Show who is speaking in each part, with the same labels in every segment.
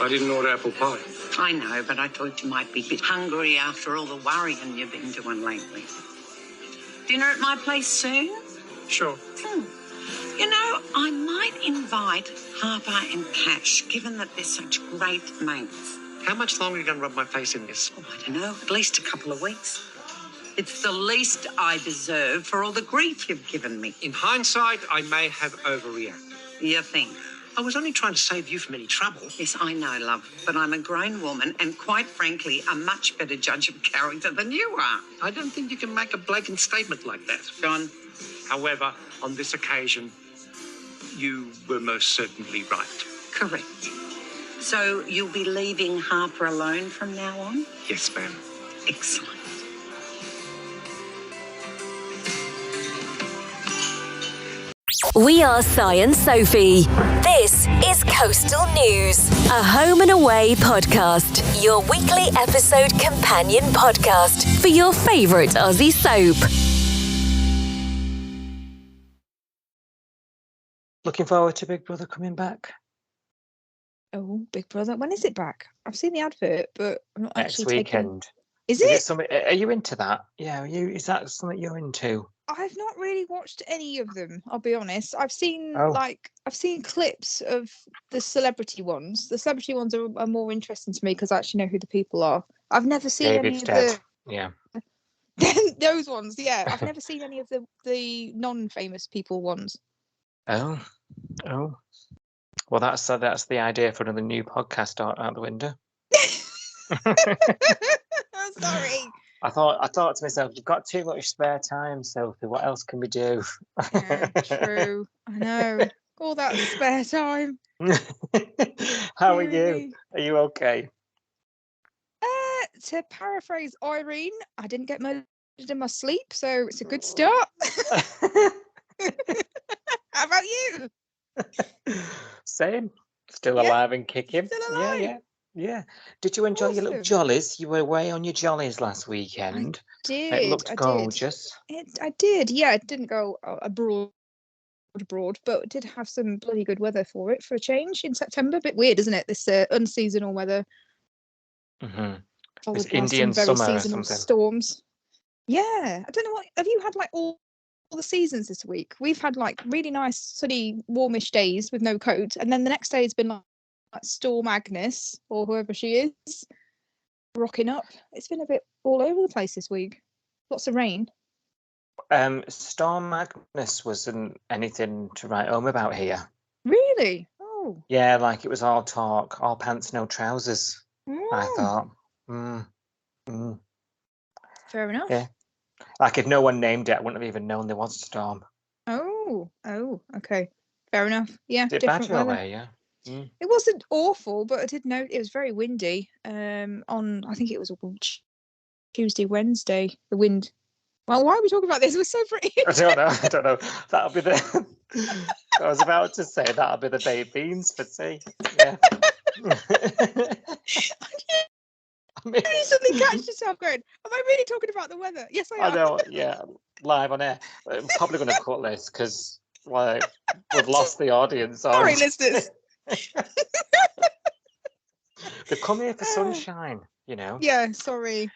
Speaker 1: I didn't order apple pie.
Speaker 2: I know, but I thought you might be a bit hungry after all the worrying you've been doing lately. Dinner at my place soon?
Speaker 1: Sure.
Speaker 2: You know, I might invite Harper and Cash, given that they're such great mates.
Speaker 1: How much longer are you going to rub my face in this?
Speaker 2: Oh, I don't know, at least a couple of weeks. It's the least I deserve for all the grief you've given me.
Speaker 1: In hindsight, I may have overreacted.
Speaker 2: You think?
Speaker 1: I was only trying to save you from any trouble.
Speaker 2: Yes, I know, love, but I'm a grown woman and, quite frankly, a much better judge of character than you are.
Speaker 1: I don't think you can make a blatant statement like that.
Speaker 2: John?
Speaker 1: However, on this occasion, you were most certainly right.
Speaker 2: Correct. So you'll be leaving Harper alone from now on?
Speaker 1: Yes, ma'am.
Speaker 2: Excellent.
Speaker 3: We are Si and Sophie. This is Coastal News, a home and away podcast, your weekly episode companion podcast for your favourite Aussie soap.
Speaker 4: Looking forward to Big Brother coming back.
Speaker 5: Oh, Big Brother. When is it back? I've seen the advert, but I'm not
Speaker 4: Next
Speaker 5: actually
Speaker 4: weekend.
Speaker 5: Is
Speaker 4: Is
Speaker 5: it?
Speaker 4: it something? Are you into that? Yeah. Is that something you're into?
Speaker 5: I've not really watched any of them, I'll be honest. I've seen
Speaker 4: Oh.
Speaker 5: I've seen clips of the celebrity ones. The celebrity ones are more interesting to me because I actually know who the people are. I've never seen
Speaker 4: David
Speaker 5: any
Speaker 4: Stead.
Speaker 5: of
Speaker 4: Yeah.
Speaker 5: those ones. Yeah, I've never seen any of the non-famous people ones.
Speaker 4: Oh. Well, that's the idea for another new podcast out the window.
Speaker 5: I'm sorry.
Speaker 4: I thought to myself, you've got too much spare time, Sophie. What else can we do?
Speaker 5: Yeah, true. I know. All that spare time.
Speaker 4: How are you?
Speaker 5: Really.
Speaker 4: Are you okay?
Speaker 5: To paraphrase Irene, I didn't get murdered in my sleep, so it's a good start. How about you?
Speaker 4: Same. Still
Speaker 5: Yeah,
Speaker 4: alive and kicking.
Speaker 5: still alive.
Speaker 4: Yeah. Did you enjoy your little
Speaker 5: Awesome.
Speaker 4: jollies? You were away on your jollies last weekend.
Speaker 5: Did
Speaker 4: It looked
Speaker 5: I
Speaker 4: gorgeous.
Speaker 5: did. I did. Yeah, it didn't go abroad, but it did have some bloody good weather for it for a change in September. A bit weird, isn't it? This unseasonal weather
Speaker 4: hmm
Speaker 5: followed
Speaker 4: It's
Speaker 5: by
Speaker 4: Indian
Speaker 5: some very
Speaker 4: summer or
Speaker 5: seasonal
Speaker 4: something.
Speaker 5: storms. Yeah, I don't know what. Have you had like all the seasons this week? We've had like really nice, sunny, warmish days with no coat, and then the next day has been like Storm Agnes or whoever she is rocking up. It's been a bit all over the place this week. Lots of rain.
Speaker 4: Storm Agnes wasn't anything to write home about here.
Speaker 5: Really? Oh.
Speaker 4: Yeah, like it was all talk, all pants, no trousers. I
Speaker 5: Mm,
Speaker 4: thought.
Speaker 5: fair enough.
Speaker 4: Yeah. Like if no one named it, I wouldn't have even known there was a storm.
Speaker 5: Oh, okay. Fair enough. Yeah,
Speaker 4: Is it
Speaker 5: different
Speaker 4: bad your
Speaker 5: weather.
Speaker 4: way? Yeah.
Speaker 5: It wasn't awful, but I did know it was very windy. On I think it was Tuesday, Wednesday. The wind. Well, why are we talking about this? We're so pretty.
Speaker 4: I don't know. That'll be the. I was about to say that'll be the baked beans for tea. Yeah. I mean,
Speaker 5: You suddenly catch yourself going, am I really talking about the weather? Yes, I
Speaker 4: I
Speaker 5: am.
Speaker 4: know. Yeah, live on air. I'm probably going to cut this because like we've lost the audience.
Speaker 5: Sorry,
Speaker 4: already.
Speaker 5: listeners.
Speaker 4: They come here for sunshine, you know.
Speaker 5: Yeah, sorry.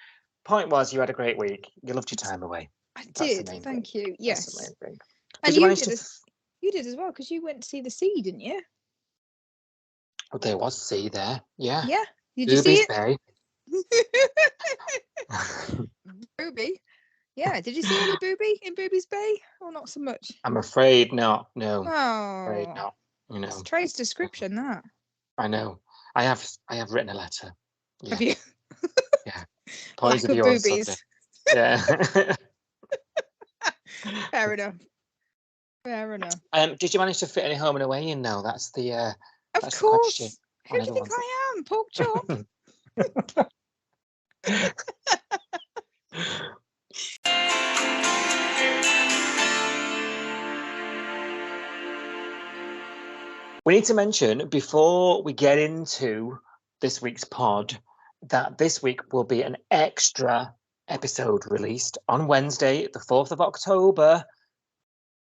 Speaker 4: Point was, you had a great week. You loved your time away.
Speaker 5: I
Speaker 4: That's the
Speaker 5: did.
Speaker 4: main
Speaker 5: Thank
Speaker 4: thing.
Speaker 5: you.
Speaker 4: That's
Speaker 5: Yes.
Speaker 4: the main thing.
Speaker 5: And
Speaker 4: Did you
Speaker 5: you
Speaker 4: manage
Speaker 5: did,
Speaker 4: to?
Speaker 5: you did as well, because you went to see the sea, didn't you?
Speaker 4: Oh, there was sea there. Yeah.
Speaker 5: Yeah. Did you see
Speaker 4: Boobies
Speaker 5: it?
Speaker 4: Bay.
Speaker 5: Booby. Yeah. Did you see any booby in Booby's Bay? Or not so much?
Speaker 4: I'm afraid not. No, afraid
Speaker 5: Oh.
Speaker 4: not. You know.
Speaker 5: It's Trey's description, that.
Speaker 4: I know. I have written a letter. Yeah.
Speaker 5: Have you?
Speaker 4: Yeah.
Speaker 5: Lack
Speaker 4: Poison
Speaker 5: of
Speaker 4: you on
Speaker 5: boobies.
Speaker 4: Sunday. Yeah.
Speaker 5: Fair enough. Fair enough.
Speaker 4: Did you manage to fit any home and away in now? That's the
Speaker 5: Of
Speaker 4: that's the
Speaker 5: course.
Speaker 4: question
Speaker 5: Who
Speaker 4: on
Speaker 5: do you think
Speaker 4: everyone's-
Speaker 5: I am? Pork chop.
Speaker 4: We need to mention before we get into this week's pod that this week will be an extra episode released on Wednesday, the 4th of October.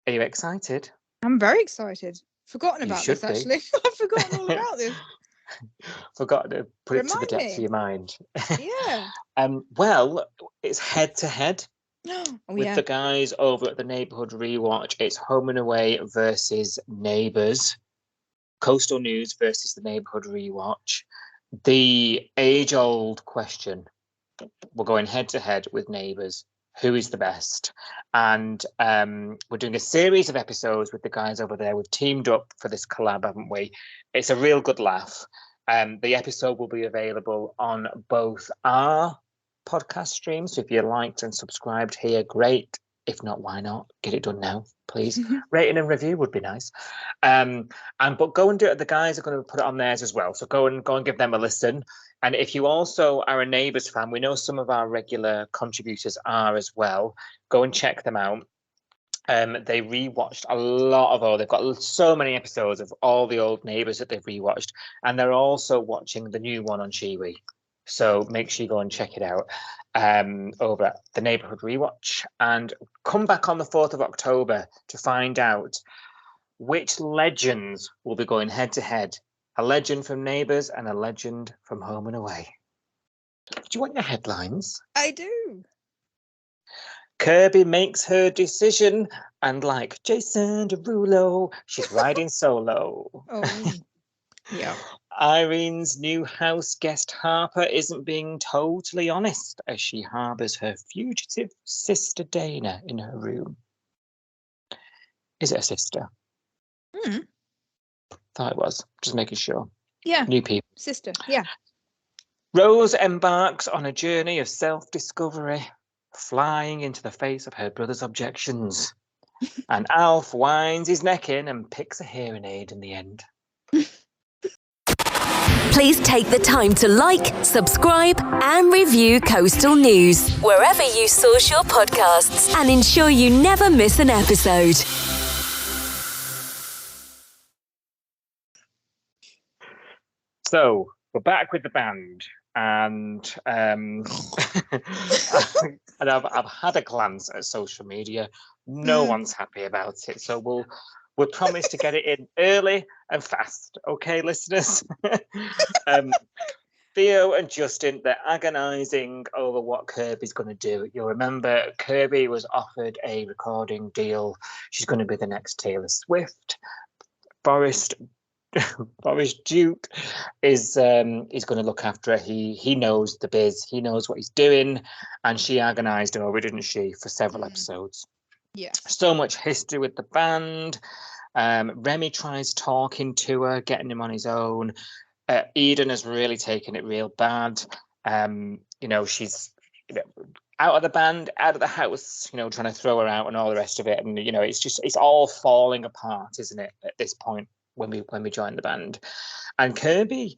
Speaker 4: Are you excited?
Speaker 5: I'm very excited. Forgotten
Speaker 4: You
Speaker 5: about
Speaker 4: should
Speaker 5: this,
Speaker 4: be.
Speaker 5: actually. I've forgotten all about this.
Speaker 4: Forgot to put it to the
Speaker 5: Remind
Speaker 4: depths of
Speaker 5: me.
Speaker 4: your mind.
Speaker 5: Yeah.
Speaker 4: Well, it's head to head
Speaker 5: Oh,
Speaker 4: with
Speaker 5: yeah.
Speaker 4: the guys over at the Neighbourhood Rewatch. It's Home and Away versus Neighbours. Coastal News versus the Neighbourhood Rewatch. The age-old question. We're going head to head with Neighbours. Who is the best? And we're doing a series of episodes with the guys over there. We've teamed up for this collab, haven't we? It's a real good laugh. The episode will be available on both our podcast streams. So if you liked and subscribed here, great. If not, why not? Get it done now, please. Rating and review would be nice. But go and do it. The guys are going to put it on theirs as well. So go and give them a listen. And if you also are a Neighbours fan, we know some of our regular contributors are as well. Go and check them out. They rewatched a lot of they've got so many episodes of all the old Neighbours that they've rewatched, and they're also watching the new one on Shiwi. So make sure you go and check it out over at the Neighbourhood Rewatch, and come back on the 4th of October to find out which legends will be going head to head. A legend from Neighbours and a legend from Home and Away. Do you want your headlines?
Speaker 5: I do.
Speaker 4: Kirby makes her decision, and like Jason Derulo, she's riding solo.
Speaker 5: Oh, yeah.
Speaker 4: Irene's new house guest Harper isn't being totally honest as she harbours her fugitive sister Dana in her room. Is it a sister? Thought it was. Just making sure.
Speaker 5: Yeah.
Speaker 4: New people.
Speaker 5: Sister. Yeah.
Speaker 4: Rose embarks on a journey of self-discovery, flying into the face of her brother's objections. And Alf winds his neck in and picks a hearing aid in the end.
Speaker 3: Please take the time to like, subscribe, and review Coastal News wherever you source your podcasts, and ensure you never miss an episode.
Speaker 4: So we're back with the band, and and I've had a glance at social media. No one's happy about it, so we'll promise to get it in early and fast. Okay, listeners. Theo and Justin, they're agonising over what Kirby's going to do. You'll remember Kirby was offered a recording deal. She's going to be the next Taylor Swift. Boris Duke is going to look after her. He knows the biz. He knows what he's doing, and she agonised over it, didn't she, for several episodes?
Speaker 5: Yeah.
Speaker 4: So much history with the band. Remy tries talking to her, getting him on his own. Eden has really taken it real bad. She's out of the band, out of the house, trying to throw her out and all the rest of it. And it's all falling apart, isn't it, at this point when we joined the band. And Kirby,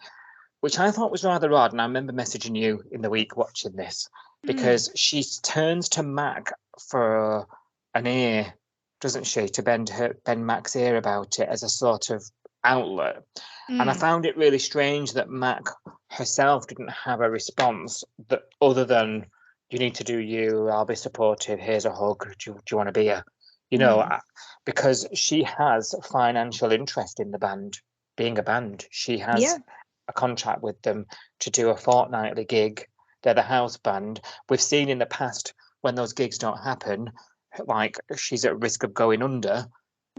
Speaker 4: which I thought was rather odd, and I remember messaging you in the week watching this, because she turns to Mac for an ear, doesn't she, to bend Mac's ear about it as a sort of outlet. And I found it really strange that Mac herself didn't have a response that other than, you need to do you, I'll be supportive, here's a hug, do you want to be a, because she has financial interest in the band, being a band. She has a contract with them to do a fortnightly gig. They're the house band. We've seen in the past when those gigs don't happen, like she's at risk of going under.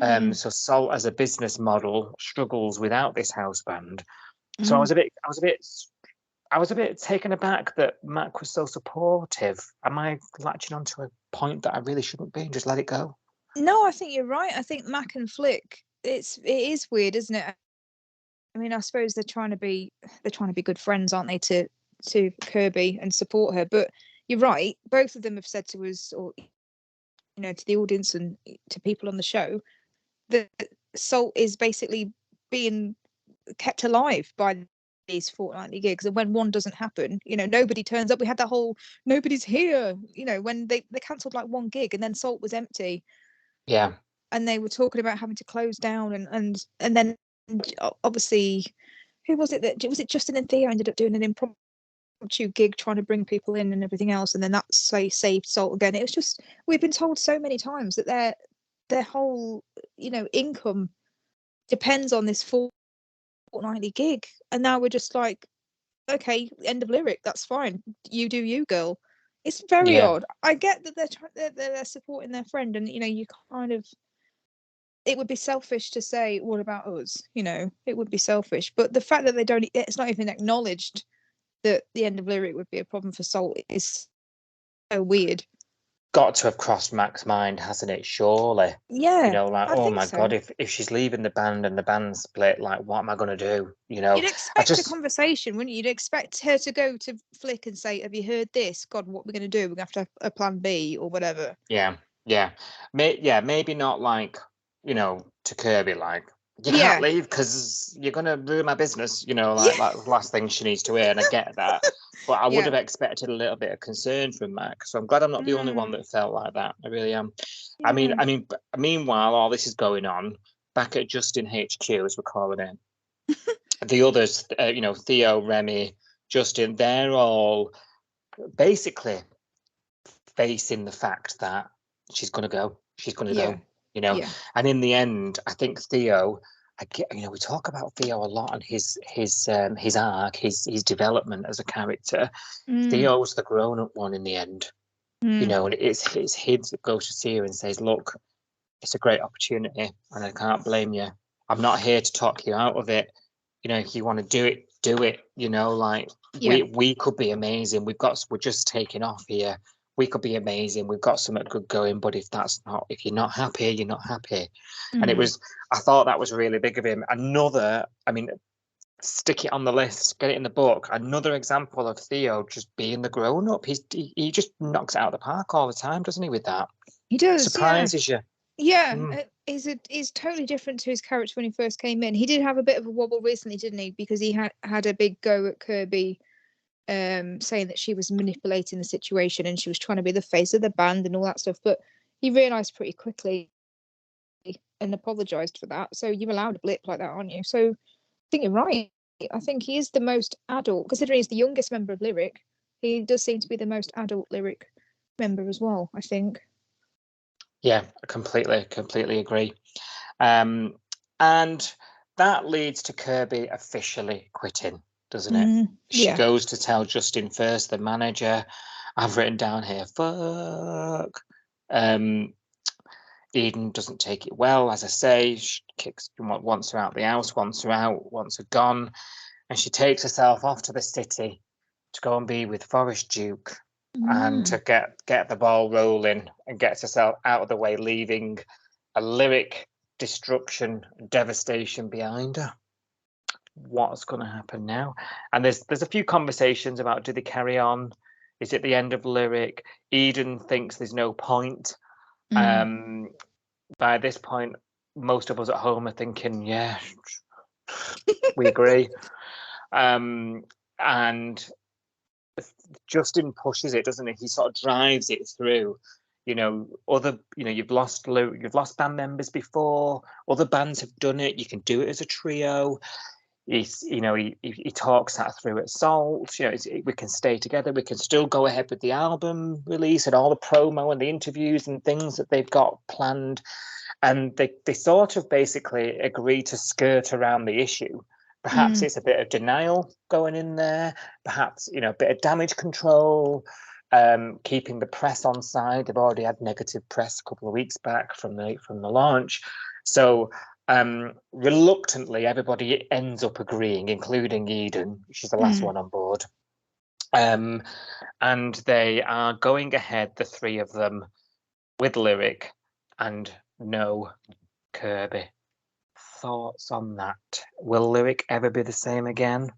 Speaker 4: So Salt as a business model struggles without this house band. So I was a bit taken aback that Mac was so supportive. Am I latching onto a point that I really shouldn't be and just let it go?
Speaker 5: No, I think you're right. I think Mac and Flick, it is weird, isn't it? I mean, I suppose they're trying to be good friends, aren't they, to Kirby and support her. But you're right. Both of them have said to us, or to the audience and to people on the show, that Salt is basically being kept alive by these fortnightly gigs, and when one doesn't happen, nobody turns up. We had that whole nobody's here, when they cancelled like one gig and then Salt was empty.
Speaker 4: Yeah.
Speaker 5: And they were talking about having to close down, and then obviously, who was it Justin and Theo ended up doing an impromptu gig trying to bring people in and everything else, and then that saved Salt again. It was just, we've been told so many times that their whole income depends on this fortnightly gig, and now we're just like, okay, end of lyric. That's fine. You do you, girl. It's very
Speaker 4: Yeah.
Speaker 5: odd. I get that they're supporting their friend, and you kind of. It would be selfish to say, "What about us?" It would be selfish. But the fact that they don't, it's not even acknowledged that the end of lyric would be a problem for Salt is so weird.
Speaker 4: Got to have crossed Mac's mind, hasn't it? Surely.
Speaker 5: Yeah,
Speaker 4: Like,
Speaker 5: I
Speaker 4: oh
Speaker 5: think
Speaker 4: my God,
Speaker 5: so.
Speaker 4: if she's leaving the band and the band's split, like, what am I going to do?
Speaker 5: You'd
Speaker 4: I
Speaker 5: expect a
Speaker 4: just,
Speaker 5: conversation, wouldn't you? You'd expect her to go to Flick and say, "Have you heard this? God, what we're going to do? We're going to have a plan B or whatever."
Speaker 4: yeah, maybe not like, to Kirby, like, you can't
Speaker 5: Yeah,
Speaker 4: leave because you're going to ruin my business, like,
Speaker 5: yeah,
Speaker 4: that's the last thing she needs to hear, and I get that. But I would
Speaker 5: yeah.
Speaker 4: have expected a little bit of concern from Mac. So I'm glad I'm not the only one
Speaker 5: Mm,
Speaker 4: that felt like that. I really am.
Speaker 5: yeah.
Speaker 4: Meanwhile, all this is going on back at Justin HQ, as we're calling it. The others, Theo, Remy, Justin, they're all basically facing the fact that she's going to go. She's going to
Speaker 5: Yeah,
Speaker 4: go,
Speaker 5: yeah.
Speaker 4: And in the end, I think Theo, we talk about Theo a lot and his arc, his development as a character.
Speaker 5: Mm,
Speaker 4: Theo's the grown-up one in the end,
Speaker 5: mm,
Speaker 4: and it's him that goes to Theo and says, "Look, it's a great opportunity, and I can't blame you. I'm not here to talk you out of it. If you want to do it, do it. Like
Speaker 5: yeah.
Speaker 4: we could be amazing. We're just taking off here. We could be amazing. We've got something good going. But if you're not happy, you're not happy." And
Speaker 5: Mm.
Speaker 4: I thought that was really big of him. Stick it on the list, get it in the book. Another example of Theo just being the grown up. He just knocks it out of the park all the time, doesn't he? With that,
Speaker 5: He does, yeah.
Speaker 4: surprises you.
Speaker 5: Yeah,
Speaker 4: Mm.
Speaker 5: he's totally different to his character when he first came in. He did have a bit of a wobble recently, didn't he? Because he had a big go at Kirby, saying that she was manipulating the situation and she was trying to be the face of the band and all that stuff. But he realised pretty quickly and apologised for that. So you're allowed a blip like that, aren't you? So I think you're right. I think he is the most adult, considering he's the youngest member of Lyric. He does seem to be the most adult Lyric member as well, I think.
Speaker 4: Yeah, I completely agree. And that leads to Kirby officially quitting, doesn't it? She
Speaker 5: Yeah.
Speaker 4: goes to tell Justin first, the manager. I've written down here, fuck. Eden doesn't take it well, as I say. She wants her out the house, wants her out, wants her gone. And she takes herself off to the city to go and be with Forest Duke and to get the ball rolling and gets herself out of the way, leaving a Lyric destruction, devastation behind her. What's going to happen now? And there's a few conversations about, do they carry on? Is it the end of Lyric? Eden thinks there's no point. By this point, most of us at home are thinking, yeah, we agree. And Justin pushes it, doesn't he? He sort of drives it through. You've lost band members before. Other bands have done it. You can do it as a trio. He talks that through at Salt. We can stay together. We can still go ahead with the album release and all the promo and the interviews and things that they've got planned. And they sort of basically agree to skirt around the issue. Perhaps it's a bit of denial going in there. Perhaps, a bit of damage control, keeping the press on side. They've already had negative press a couple of weeks back from the launch. So reluctantly, everybody ends up agreeing, including Eden. She's the last one on board. And they are going ahead, the three of them, with Lyric and no Kirby. Thoughts on that? Will Lyric ever be the same again?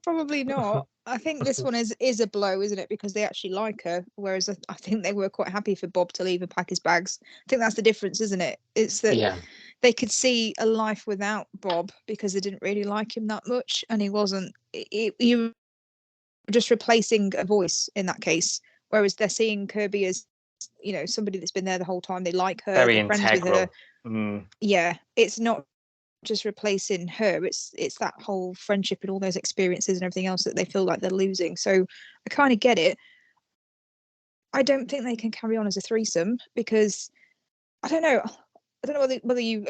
Speaker 5: Probably not. I think this one is a blow, isn't it? Because they actually like her, whereas I think they were quite happy for Bob to leave and pack his bags. I think that's the difference, isn't it? It's that they could see a life without Bob because they didn't really like him that much, and he wasn't. You were just replacing a voice in that case, whereas they're seeing Kirby as somebody that's been there the whole time. They like her.
Speaker 4: Very
Speaker 5: they're friends with her. Yeah, it's not just replacing her. It's that whole friendship and all those experiences and everything else that they feel like they're losing. So I kind of get it. I don't think they can carry on as a threesome because I don't know whether you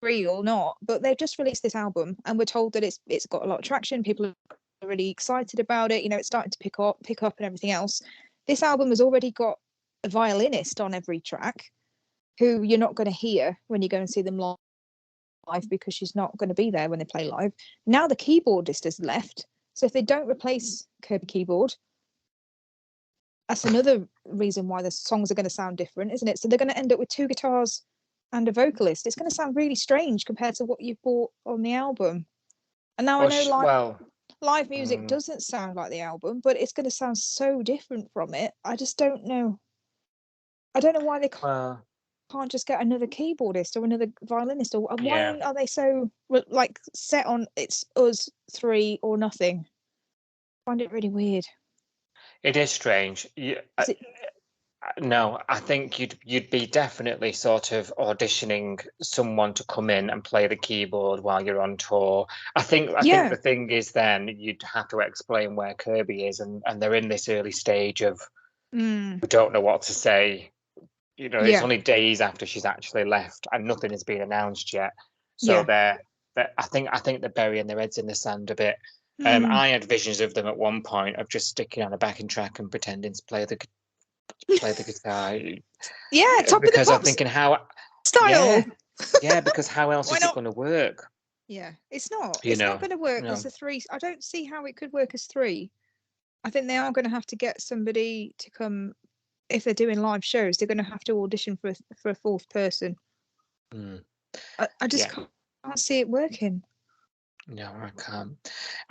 Speaker 5: or not, but they've just released this album, and we're told that it's got a lot of traction. People are really excited about it. You know, it's starting to pick up, and everything else. This album has already got a violinist on every track, who you're not going to hear when you go and see them live because she's not going to be there when they play live. Now the keyboardist has left, so if they don't replace Kirby keyboard, that's another reason why the songs are going to sound different, isn't it? So they're going to end up with 2 guitars and a vocalist. It's going to sound really strange compared to what you've bought on the album. And now I know live music doesn't sound like the album, but it's going to sound so different from it. I just don't know. I don't know why they can't just get another keyboardist or another violinist, or why are they so like set on it's us 3 or nothing? I find it really weird.
Speaker 4: It is strange. No, I think you'd be definitely sort of auditioning someone to come in and play the keyboard while you're on tour. I think the thing is then you'd have to explain where Kirby is, and they're in this early stage of we don't know what to say. You know, it's only days after she's actually left, and nothing has been announced yet. So I think they're burying their heads in the sand a bit. I had visions of them at one point of just sticking on a backing track and pretending to play the guitar.
Speaker 5: Yeah, top
Speaker 4: because
Speaker 5: of the
Speaker 4: I'm thinking how
Speaker 5: style.
Speaker 4: Yeah, because how else is it going to work?
Speaker 5: Yeah, it's not. It's not going to work as a 3. I don't see how it could work as 3. I think they are going to have to get somebody to come. If they're doing live shows, they're going to have to audition for a 4th person. I just can't see it working.
Speaker 4: No, I can't.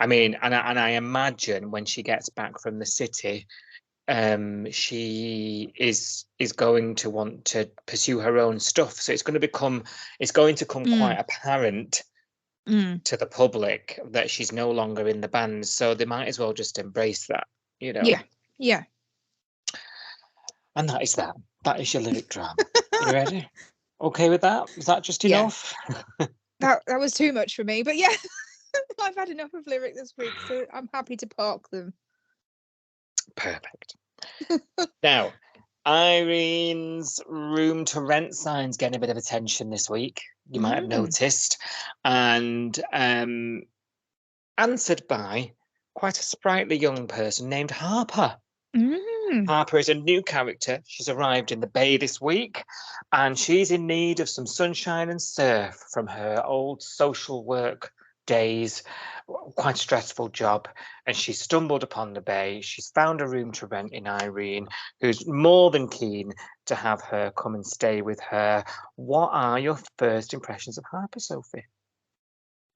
Speaker 4: I mean, and I imagine when she gets back from the city, she is going to want to pursue her own stuff. So it's going to come quite apparent to the public that she's no longer in the band. So they might as well just embrace that, you know.
Speaker 5: Yeah.
Speaker 4: And that is that. That is your lyric drama. You ready? Okay with that? Is that just enough?
Speaker 5: That was too much for me, but yeah. I've had enough of lyric this week, so I'm happy to park them.
Speaker 4: Perfect. Now, Irene's room to rent sign's getting a bit of attention this week. You might have noticed. And answered by quite a sprightly young person named Harper. Harper is a new character. She's arrived in the Bay this week, and she's in need of some sunshine and surf from her old social work days. Quite a stressful job, and she stumbled upon the Bay. She's found a room to rent in Irene, who's more than keen to have her come and stay with her. What are your first impressions of Harper, Sophie?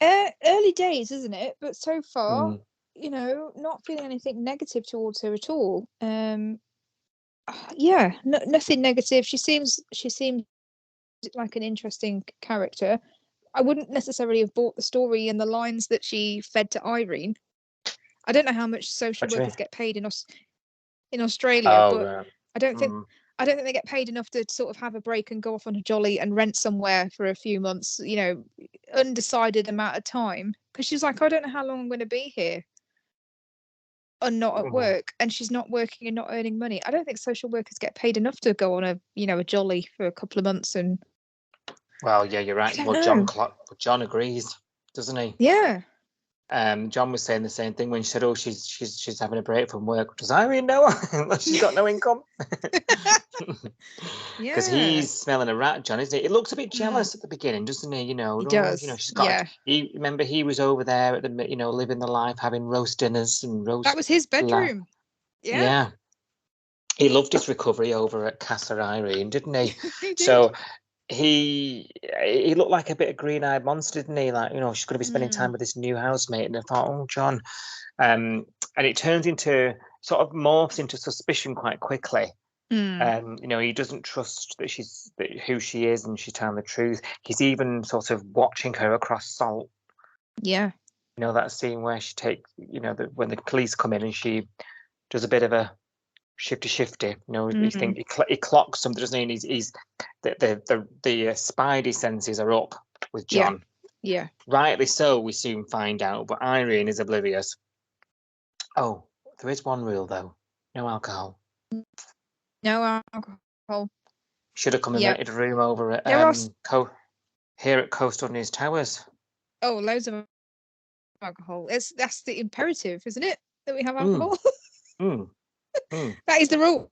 Speaker 5: Early days, isn't it? But so far, you know, not feeling anything negative towards her at all. Nothing negative. She seems like an interesting character. I wouldn't necessarily have bought the story and the lines that she fed to Irene. I don't know how much social workers get paid in Australia, but I don't think they get paid enough to sort of have a break and go off on a jolly and rent somewhere for a few months, you know, undecided amount of time. Because she's like, I don't know how long I'm going to be here and not at work, and she's not working and not earning money. I don't think social workers get paid enough to go on a jolly for a couple of months. And
Speaker 4: well, yeah, you're right. Well, John agrees, doesn't he?
Speaker 5: Yeah.
Speaker 4: John was saying the same thing when she said, "Oh, she's having a break from work." Does Irene know? She's got no income. Because he's smelling a rat, John, isn't he? It looks a bit jealous at the beginning, doesn't he? You know,
Speaker 5: he does.
Speaker 4: You know, she's got. Remember, he was over there at the, living the life, having roast dinners and roast.
Speaker 5: That was his bedroom.
Speaker 4: Yeah. He loved his recovery over at Casa Irene, didn't he?
Speaker 5: He did.
Speaker 4: So. He looked like a bit of green-eyed monster, didn't he? Like, she's going to be spending time with this new housemate, and I thought, oh, John, and it turns into sort of morphs into suspicion quite quickly. He doesn't trust who she is, and she's telling the truth. He's even sort of watching her across salt.
Speaker 5: Yeah.
Speaker 4: That scene where she takes, when the police come in and she does a bit of a shifty. He clocks something, doesn't he? And he's the spidey senses are up with John.
Speaker 5: Yeah.
Speaker 4: Rightly so, we soon find out, but Irene is oblivious. Oh, there is one rule though: no alcohol.
Speaker 5: No alcohol.
Speaker 4: Should have come and rented a room over at here at Coastal News Towers.
Speaker 5: Oh, loads of alcohol. That's the imperative, isn't it? That we have
Speaker 4: Mm.
Speaker 5: alcohol.
Speaker 4: Mm. Mm.
Speaker 5: That is the rule.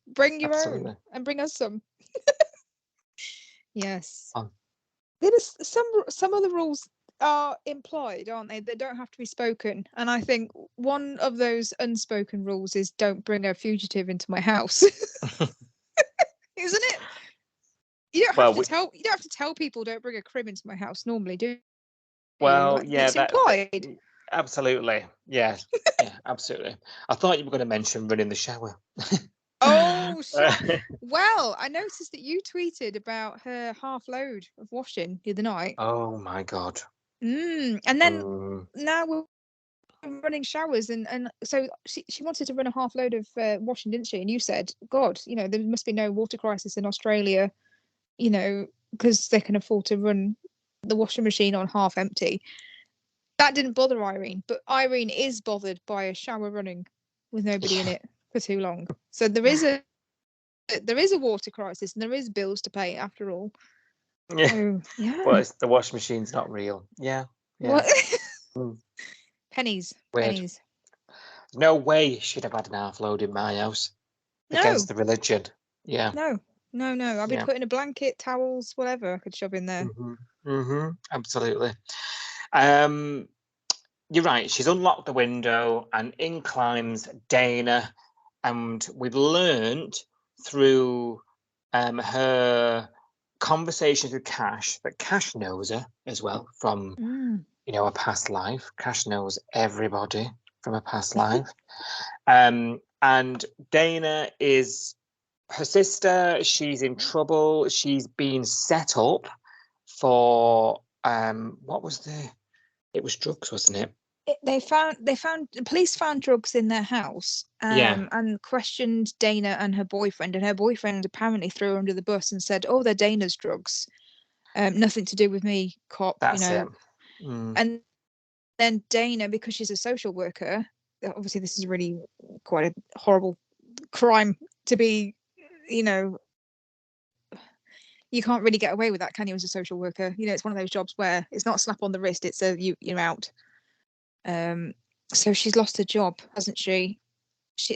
Speaker 5: Bring your
Speaker 4: Absolutely.
Speaker 5: own and bring us some. Yes.
Speaker 4: Um,
Speaker 5: There's some of the rules are implied, aren't they? They don't have to be spoken. And I think one of those unspoken rules is don't bring a fugitive into my house. Isn't it? You don't have to tell people don't bring a crib into my house normally, do you?
Speaker 4: Well,
Speaker 5: Like,
Speaker 4: yeah,
Speaker 5: it's implied.
Speaker 4: absolutely. Yeah, yeah, absolutely. I thought you were going to mention running the shower.
Speaker 5: Oh, well, I noticed that you tweeted about her half load of washing the other night.
Speaker 4: Oh my God.
Speaker 5: And then now we're running showers, and so she wanted to run a half load of washing, didn't she? And you said, God, there must be no water crisis in Australia, because they can afford to run the washing machine on half empty. That didn't bother Irene, but Irene is bothered by a shower running with nobody in it for too long. So there is a water crisis and there is bills to pay after all.
Speaker 4: Yeah.
Speaker 5: So, yeah.
Speaker 4: But the washing machine's not real. Yeah.
Speaker 5: What?
Speaker 4: Mm.
Speaker 5: Pennies.
Speaker 4: Weird.
Speaker 5: Pennies.
Speaker 4: No way she'd have had an half load in my house.
Speaker 5: No.
Speaker 4: Against the religion. Yeah.
Speaker 5: No. I'd be putting a blanket, towels, whatever I could shove in there.
Speaker 4: Absolutely. You're right. She's unlocked the window and in climbs Dana. And we've learned through her conversations with Cash that Cash knows her as well from a past life. Cash knows everybody from a past life. And Dana is her sister. She's in trouble. She's been set up for it was drugs, wasn't it?
Speaker 5: The police found drugs in their house, and questioned Dana and her boyfriend, and her boyfriend apparently threw her under the bus and said, "Oh, they're Dana's drugs, nothing to do with me, cop."
Speaker 4: That's it.
Speaker 5: And then Dana, because she's a social worker, obviously this is really quite a horrible crime to be, you can't really get away with that, can you, as a social worker? It's one of those jobs where it's not a slap on the wrist, it's you're out. So she's lost her job, hasn't she?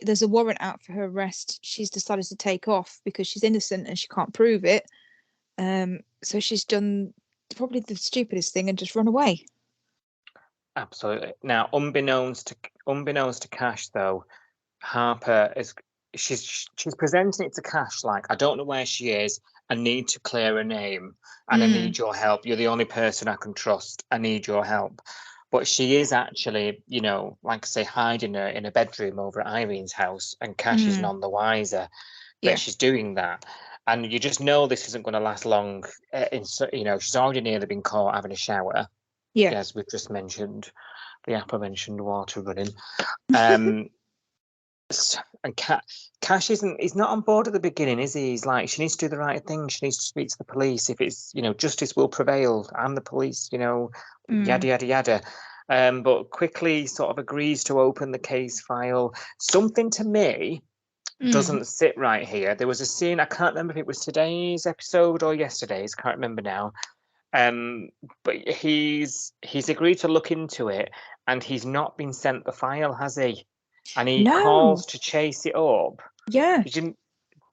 Speaker 5: There's a warrant out for her arrest. She's decided to take off because she's innocent and she can't prove it. So she's done probably the stupidest thing and just run away.
Speaker 4: Absolutely. Now, unbeknownst to Cash, though, Harper she's presenting it to Cash like, I don't know where she is. I need to clear her name, and I need your help. You're the only person I can trust. I need your help. But she is actually, like I say, hiding her in a bedroom over at Irene's house, and Cash is none the wiser that she's doing that. And you just know this isn't going to last long. She's already nearly been caught having a shower.
Speaker 5: Yeah.
Speaker 4: As we've just mentioned, the aforementioned water running. And Cash he's not on board at the beginning, is he? He's like, she needs to do the right thing. She needs to speak to the police. If it's, justice will prevail. I'm the police, yada, yada, yada. But quickly sort of agrees to open the case file. Something to me doesn't sit right here. There was a scene, I can't remember if it was today's episode or yesterday's, can't remember now. But he's agreed to look into it, and he's not been sent the file, has he? And he calls to chase it up.
Speaker 5: Yeah.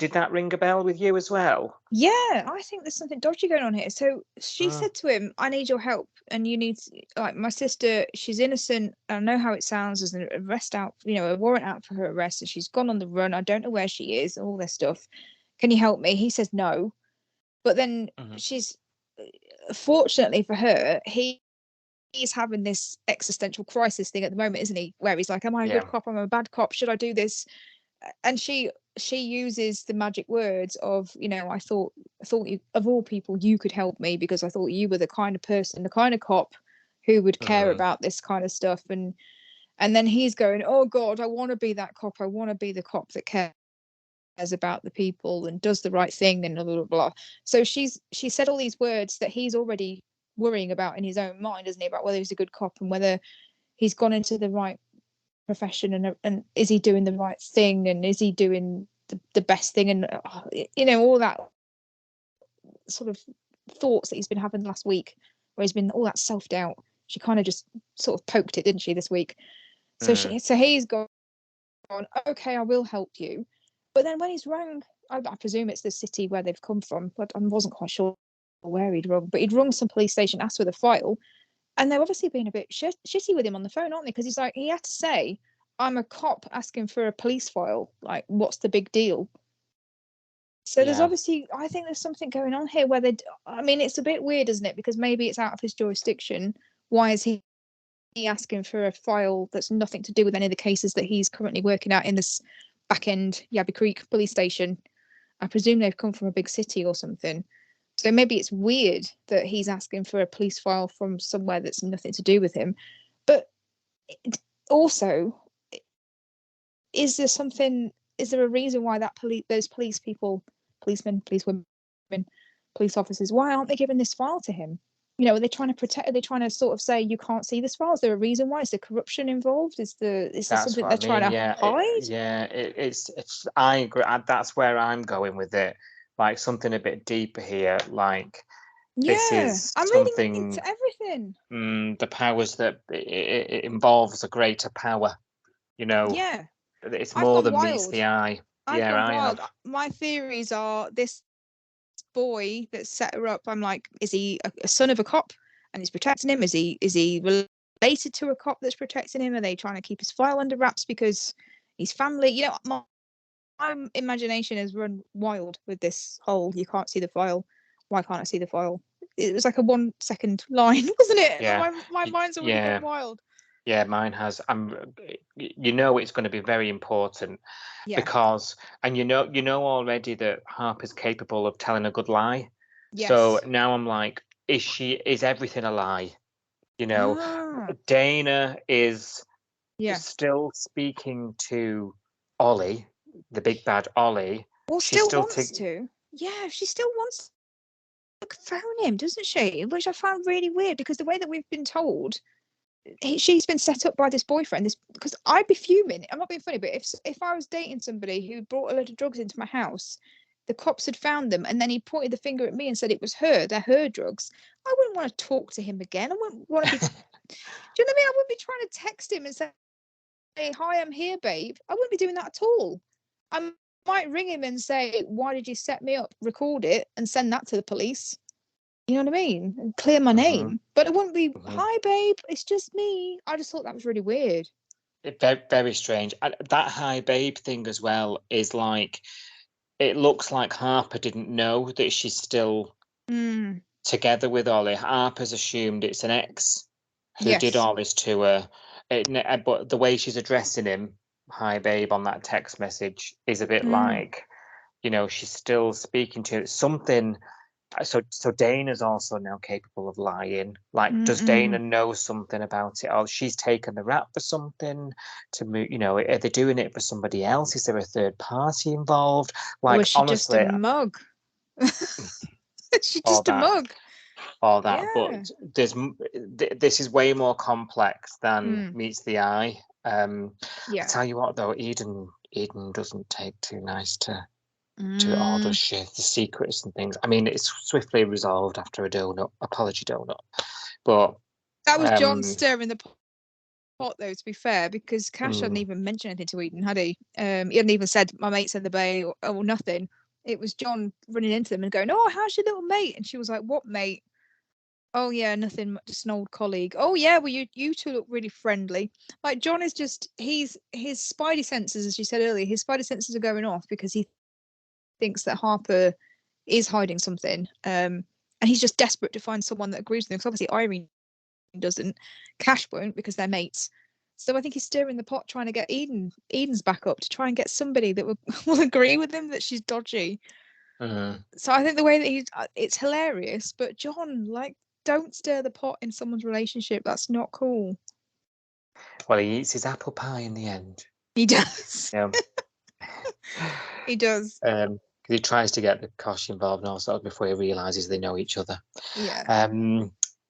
Speaker 4: Did that ring a bell with you as well?
Speaker 5: Yeah, I think there's something dodgy going on here. So she said to him, I need your help, and you need, like, my sister, she's innocent. I know how it sounds. There's an arrest out, a warrant out for her arrest, and she's gone on the run. I don't know where she is, all this stuff. Can you help me? He says no. But then she's, fortunately for her, he's having this existential crisis thing at the moment, isn't he? Where he's like, am I a good cop? I'm a bad cop. Should I do this? And she uses the magic words of, I thought you, of all people, you could help me because I thought you were the kind of person, the kind of cop who would care about this kind of stuff. And then he's going, oh God, I want to be that cop. I want to be the cop that cares about the people and does the right thing and blah, blah, blah. So she said all these words that he's already worrying about in his own mind, isn't he, about whether he's a good cop and whether he's gone into the right profession and is he doing the right thing and is he doing the best thing, and all that sort of thoughts that he's been having last week, where he's been all that self-doubt. She kind of just sort of poked it, didn't she, this week? So he's gone, okay, I will help you. But then when he's rung, I presume it's the city where they've come from, but I wasn't quite sure where he'd rung, but he'd rung some police station, asked for the file, and they're obviously being a bit shitty with him on the phone, aren't they? Because he had to say, I'm a cop asking for a police file. Like, what's the big deal? So there's obviously, I think there's something going on here where it's a bit weird, isn't it? Because maybe it's out of his jurisdiction. Why is he asking for a file that's nothing to do with any of the cases that he's currently working at in this back end Yabby Creek police station? I presume they've come from a big city or something. So maybe it's weird that he's asking for a police file from somewhere that's nothing to do with him. But also, is there a reason why those policemen, policewomen, police officers, why aren't they giving this file to him? Are they trying to protect? Are they trying to sort of say you can't see this file? Is there a reason why? Is there corruption involved? Is there something they're trying to hide?
Speaker 4: It's. I agree. That's where I'm going with it. Like something a bit deeper here. Like this is
Speaker 5: I'm
Speaker 4: something.
Speaker 5: reading into everything.
Speaker 4: The powers that it involves a greater power.
Speaker 5: Yeah.
Speaker 4: It's more than meets the eye.
Speaker 5: I have. My theories are this boy that set her up. I'm like, is he a son of a cop and he's protecting him? Is he related to a cop that's protecting him? Are they trying to keep his file under wraps because he's family? My imagination has run wild with this whole you can't see the file. Why can't I see the file? It was like a 1 second line, wasn't it?
Speaker 4: Yeah.
Speaker 5: My mind's already gone wild.
Speaker 4: Yeah, mine has. It's going to be very important because, and already that Harper's capable of telling a good lie.
Speaker 5: Yes.
Speaker 4: So now I'm like, is everything a lie? Dana is still speaking to Ollie, the big bad Ollie.
Speaker 5: Well, she still wants to. Yeah, she still wants to phone him, doesn't she? Which I found really weird because the way that we've been told. She's been set up by this boyfriend. Because I'd be fuming. I'm not being funny, but if I was dating somebody who brought a load of drugs into my house, the cops had found them, and then he pointed the finger at me and said it was her. They're her drugs. I wouldn't want to talk to him again. I wouldn't want to be. Do you know what I mean? I wouldn't be trying to text him and say, "Hey, hi, I'm here, babe." I wouldn't be doing that at all. I might ring him and say, "Why did you set me up?" Record it and send that to the police. You know what I mean? And clear my name. But it wouldn't be, hi, babe, it's just me. I just thought that was really weird.
Speaker 4: Very, very strange. And that hi, babe thing as well is like, it looks like Harper didn't know that she's still together with Ollie. Harper's assumed it's an ex who did all this to her. But the way she's addressing him, hi, babe, on that text message is a bit like, she's still speaking to something. So Dana's also now capable of lying. Like, does Dana know something about it, or she's taken the rap for something to move? Are they doing it for somebody else? Is there a third party involved? Like,
Speaker 5: was she
Speaker 4: honestly,
Speaker 5: just a mug? She's just a mug.
Speaker 4: All that, but this is way more complex than meets the eye. I tell you what, though, Eden doesn't take too nice to all the shit, the secrets and things. I mean, it's swiftly resolved after a apology donut. But
Speaker 5: that was John stirring the pot, though, to be fair, because Cash hadn't even mentioned anything to Eden, had he? He hadn't even said, my mate's in the bay or nothing. It was John running into them and going, oh, how's your little mate? And she was like, what mate? Oh, yeah, nothing, just an old colleague. Oh, yeah, well, you two look really friendly. Like, John is just, his spidey senses, as you said earlier, his spidey senses are going off because he thinks that Harper is hiding something, and he's just desperate to find someone that agrees with him, because obviously Irene doesn't, Cash won't, because they're mates. So I think he's stirring the pot, trying to get Eden's back up, to try and get somebody that will agree with him that she's dodgy. So I think the way that it's hilarious, but John, like, don't stir the pot in someone's relationship. That's not cool.
Speaker 4: Well, he eats his apple pie in the end.
Speaker 5: He does.
Speaker 4: Yeah.
Speaker 5: He does.
Speaker 4: He tries to get the Kosh involved and all sorts before he realises they know each other.
Speaker 5: Yeah.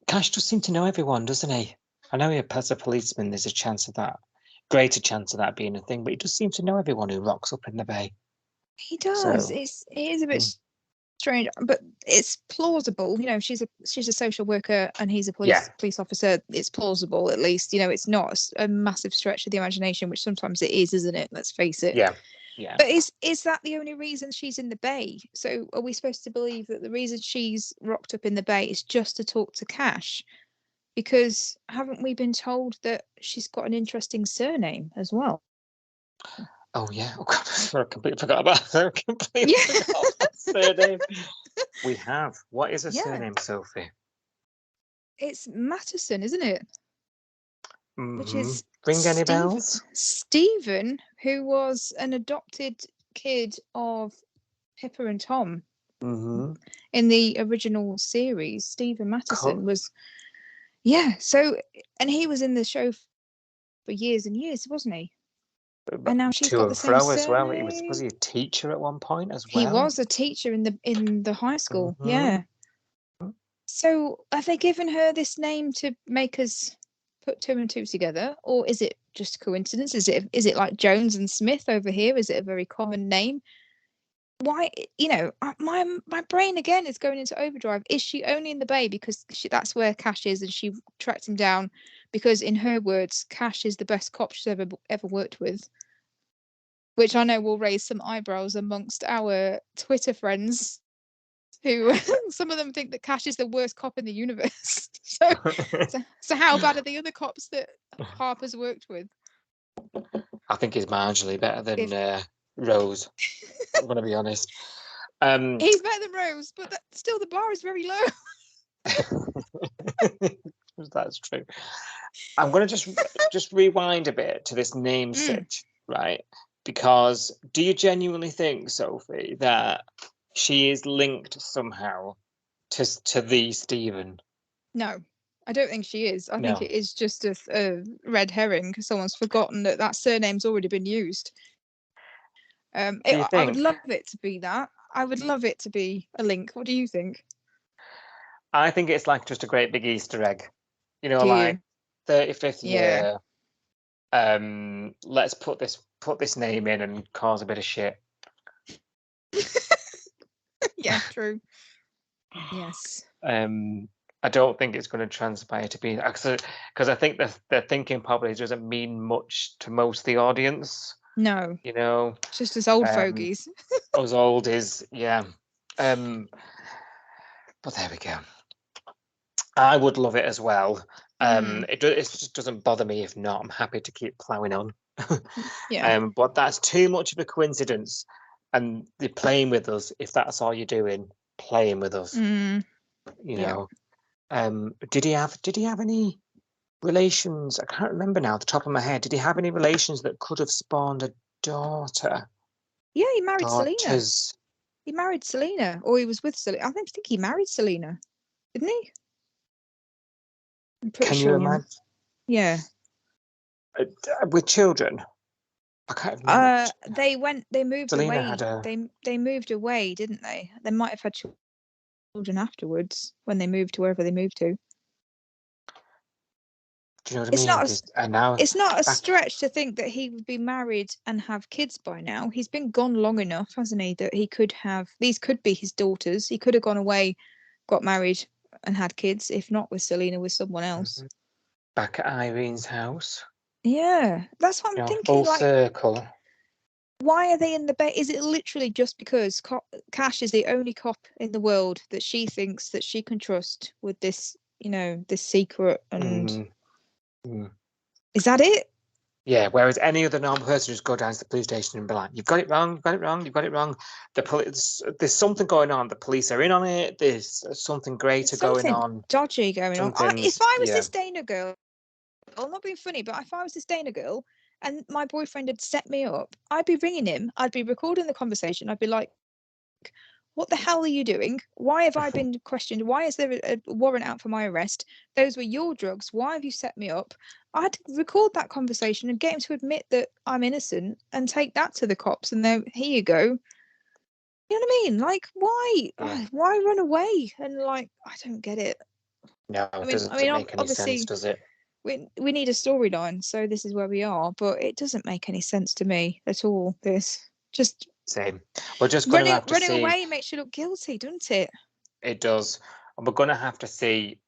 Speaker 4: Cash does seem to know everyone, doesn't he? I know as a policeman, there's a chance of that, greater chance of that being a thing, but he does seem to know everyone who rocks up in the bay.
Speaker 5: He does.
Speaker 4: So,
Speaker 5: It is a bit strange, but it's plausible. You know, she's a social worker and he's a
Speaker 4: Yeah.
Speaker 5: police officer. It's plausible, at least. You know, it's not a massive stretch of the imagination, which sometimes it is, isn't it? Let's face it.
Speaker 4: Yeah. Yeah.
Speaker 5: But is that the only reason she's in the bay? So are we supposed to believe that the reason she's rocked up in the bay is just to talk to Cash? Because haven't we been told that she's got an interesting surname as well?
Speaker 4: Oh yeah. Oh God, I completely forgot about her. Completely
Speaker 5: Yeah.
Speaker 4: forgot about surname. We have. What is her
Speaker 5: Yeah.
Speaker 4: surname, Sophie?
Speaker 5: It's Matterson, isn't it? Which
Speaker 4: Mhm.
Speaker 5: is
Speaker 4: Ring any bells?
Speaker 5: Stephen, who was an adopted kid of Pippa and Tom
Speaker 4: Mm-hmm.
Speaker 5: in the original series. Stephen Matterson
Speaker 4: Co-
Speaker 5: was, yeah. So, and he was in the show for years and years, wasn't he? And now she's
Speaker 4: to
Speaker 5: got
Speaker 4: and
Speaker 5: the same
Speaker 4: fro as well. He
Speaker 5: surname.
Speaker 4: was he a teacher at one point as well?
Speaker 5: He was a teacher in the high school.
Speaker 4: Mhm.
Speaker 5: Yeah. So have they given her this name to make us put two and two together, or is it just coincidence? Is it like Jones and Smith over here? Is it a very common name? Why, you know, my brain again is going into overdrive. Is she only in the bay because that's where Cash is, and she tracked him down because, in her words, Cash is the best cop she's ever worked with? Which I know will raise some eyebrows amongst our Twitter friends, who some of them think that Cash is the worst cop in the universe. So how bad are the other cops that Harper's worked with?
Speaker 4: I think he's marginally better than
Speaker 5: If-
Speaker 4: Rose. I'm gonna be honest.
Speaker 5: He's better than Rose, but still the bar is very low.
Speaker 4: That's true. I'm gonna just rewind a bit to this name search, right? Because do you genuinely think, Sophie, that she is linked somehow to the Stephen?
Speaker 5: No, I don't think she is. I think
Speaker 4: No.
Speaker 5: it is just a red herring because someone's forgotten that surname's already been used. I would
Speaker 4: think?
Speaker 5: love it to be that. I would love it to be a link. What do you think?
Speaker 4: I think it's like just a great big Easter egg. You know,
Speaker 5: Do
Speaker 4: like
Speaker 5: you?
Speaker 4: 35th
Speaker 5: Yeah.
Speaker 4: year. Let's put this name in and cause a bit of shit.
Speaker 5: Yeah, true. Yes.
Speaker 4: I don't think it's going to transpire to be because I think the thinking probably doesn't mean much to most of the audience.
Speaker 5: No,
Speaker 4: You know,
Speaker 5: just as old fogies.
Speaker 4: as old is yeah. But there we go. I would love it as well. It just doesn't bother me if not. I'm happy to keep ploughing on.
Speaker 5: Yeah.
Speaker 4: But that's too much of a coincidence, and they're playing with us. If that's all you're doing, playing with us. You
Speaker 5: Yeah.
Speaker 4: know. Did he have any relations? I can't remember now, off the top of my head. Did he have any relations that could have spawned a daughter?
Speaker 5: Yeah, he married Selena.
Speaker 4: Daughters.
Speaker 5: He married Selena, or he was with Selena. I think he married Selena, didn't he? I'm pretty
Speaker 4: Can
Speaker 5: sure.
Speaker 4: you imagine
Speaker 5: Yeah.
Speaker 4: with children? I can't remember.
Speaker 5: They moved
Speaker 4: Selena
Speaker 5: away.
Speaker 4: had a.
Speaker 5: They moved away, didn't they? They might have had children afterwards when they moved to wherever they moved to.
Speaker 4: Do you know what I mean? And now
Speaker 5: It's not a stretch to think that he would be married and have kids by now. He's been gone long enough, hasn't he, that he could have, these could be his daughters. He could have gone away, got married and had kids, if not with Selena, with someone else.
Speaker 4: Back at Irene's house.
Speaker 5: Yeah, that's what I'm thinking.
Speaker 4: Full
Speaker 5: Like,
Speaker 4: circle.
Speaker 5: why are they in the bay? Is it literally just because Cash is the only cop in the world that she thinks that she can trust with this, this secret? And is that it?
Speaker 4: Yeah, whereas any other normal person just go down to the police station and be like, "You've got it wrong, you've got it wrong, you've got it wrong." The police, there's something going on. The police are in on it. There's something greater going on.
Speaker 5: Dodgy going on. If I was this Dana girl, I'm not being funny, but if I was this Dana girl and my boyfriend had set me up, I'd be ringing him. I'd be recording the conversation. I'd be like, "What the hell are you doing? Why have I been questioned? Why is there a warrant out for my arrest? Those were your drugs. Why have you set me up?" I'd record that conversation and get him to admit that I'm innocent and take that to the cops. And then, here you go. You know what I mean? Like, why?
Speaker 4: Yeah.
Speaker 5: Why run away? And like, I don't get it.
Speaker 4: No, it doesn't make any sense, does it?
Speaker 5: We need a storyline, so this is where we are. But it doesn't make any sense to me at all. This just
Speaker 4: Same. We're just going to have to
Speaker 5: Running
Speaker 4: see.
Speaker 5: away makes you look guilty, doesn't it?
Speaker 4: It does. And we're going to have to see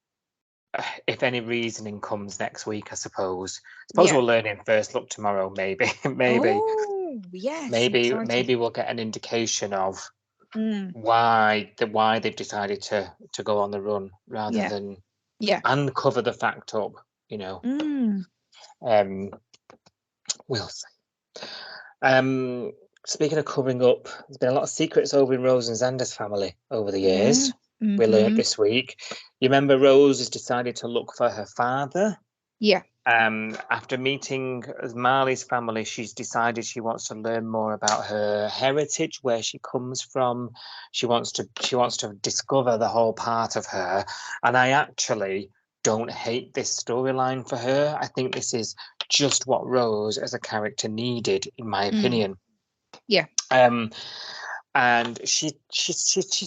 Speaker 4: if any reasoning comes next week, I suppose.
Speaker 5: Yeah.
Speaker 4: We'll learn in first look tomorrow, maybe. maybe.
Speaker 5: Oh, yes.
Speaker 4: Maybe
Speaker 5: exciting.
Speaker 4: maybe we'll get an indication of
Speaker 5: Mm,
Speaker 4: why they've decided to go on the run rather
Speaker 5: Yeah.
Speaker 4: than
Speaker 5: yeah.
Speaker 4: uncover the fact up,
Speaker 5: Mm,
Speaker 4: We'll see. Speaking of covering up, there's been a lot of secrets over in Rose and Xander's family over the years.
Speaker 5: yeah.
Speaker 4: We learned
Speaker 5: Mhm.
Speaker 4: this week. You remember Rose has decided to look for her father.
Speaker 5: Yeah.
Speaker 4: After meeting Marley's family, she's decided she wants to learn more about her heritage, where she comes from. She wants to discover the whole part of her. And I actually don't hate this storyline for her. I think this is just what Rose as a character needed, in my opinion.
Speaker 5: Yeah.
Speaker 4: And she's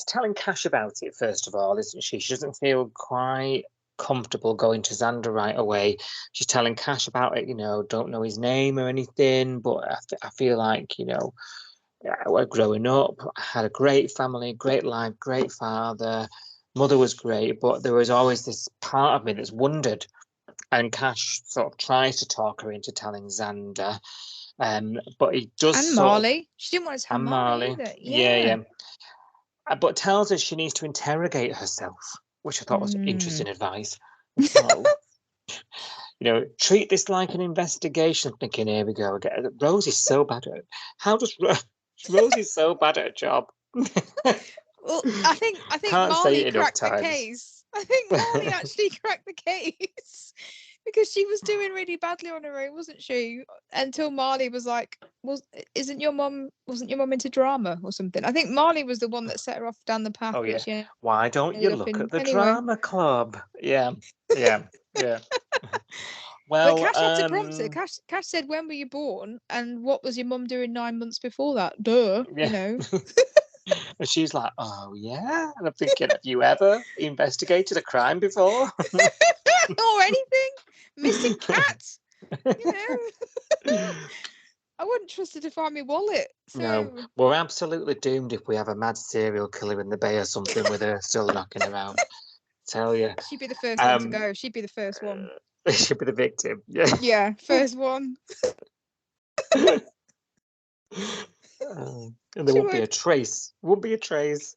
Speaker 4: telling Cash about it, first of all, isn't she? She doesn't feel quite comfortable going to Xander right away. She's telling Cash about it, don't know his name or anything, but I feel like, we're growing up, I had a great family, great life, great father, mother was great, but there was always this part of me that's wondered. And Cash sort of tries to talk her into telling Xander, but he does.
Speaker 5: And Marley. She didn't want to tell
Speaker 4: And
Speaker 5: Marley
Speaker 4: Marley.
Speaker 5: either.
Speaker 4: Yeah. But tells her she needs to interrogate herself, which I thought was interesting advice. So, treat this like an investigation. Thinking, here we go again. Rose is so bad at it. How does Rose is so bad at a job?
Speaker 5: Well, I think
Speaker 4: Can't say
Speaker 5: Marley
Speaker 4: it enough
Speaker 5: cracked the
Speaker 4: times.
Speaker 5: case. I think Marley actually cracked the case because she was doing really badly on her own, wasn't she? Until Marley was like, wasn't your mum into drama or something? I think Marley was the one that set her off down the path.
Speaker 4: Oh yeah.
Speaker 5: That she
Speaker 4: Why don't you
Speaker 5: ended up
Speaker 4: look
Speaker 5: in
Speaker 4: at the
Speaker 5: anyway.
Speaker 4: drama club? Yeah.
Speaker 5: But
Speaker 4: Well,
Speaker 5: Cash had to prompt her. Cash said, "When were you born? And what was your mum doing 9 months before that?" Duh,
Speaker 4: yeah. And she's like, "Oh yeah," and I'm thinking, "Have you ever investigated a crime before?"
Speaker 5: or anything? Missing cat? I wouldn't trust her to find my wallet. So...
Speaker 4: No, we're absolutely doomed if we have a mad serial killer in the bay or something with her still knocking around. Tell you,
Speaker 5: she'd be the first one to go. She'd be the first one.
Speaker 4: She'd be the victim. Yeah.
Speaker 5: Yeah, first one.
Speaker 4: And there won't be a trace. Won't be a trace.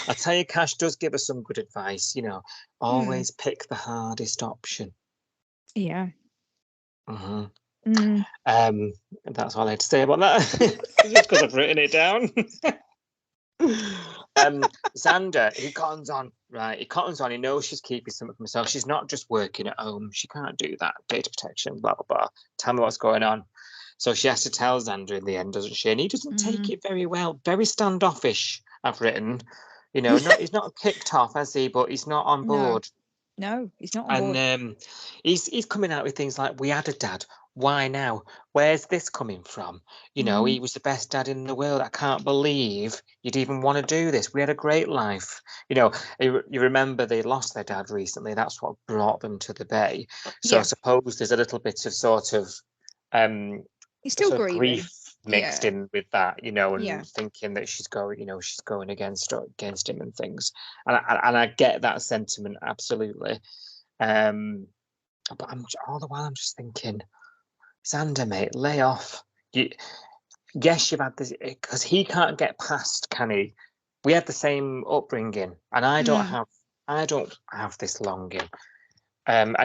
Speaker 4: I tell you, Cash does give us some good advice. Always pick the hardest option.
Speaker 5: Yeah.
Speaker 4: That's all I had to say about that. Just because I've written it down. Xander, he cottons on, right? He cottons on. He knows she's keeping something for herself. She's not just working at home. She can't do that. Data protection, blah, blah, blah. Tell me what's going on. So she has to tell Xander in the end, doesn't she? And he doesn't take it very well. Very standoffish, I've written. He's not kicked off, has he? But he's not on board.
Speaker 5: No, he's not on board.
Speaker 4: And he's coming out with things like, "We had a dad. Why now? Where's this coming from? He was the best dad in the world. I can't believe you'd even want to do this. We had a great life." You remember they lost their dad recently. That's what brought them to the bay. So I suppose there's a little bit of sort of
Speaker 5: he's still grieving.
Speaker 4: Grief mixed in with that, and thinking that she's going against him and things. And I get that sentiment absolutely. But all the while I'm just thinking, Xander, mate, lay off. Yes, you've had this, because he can't get past, can he? We had the same upbringing, and I don't have this longing. And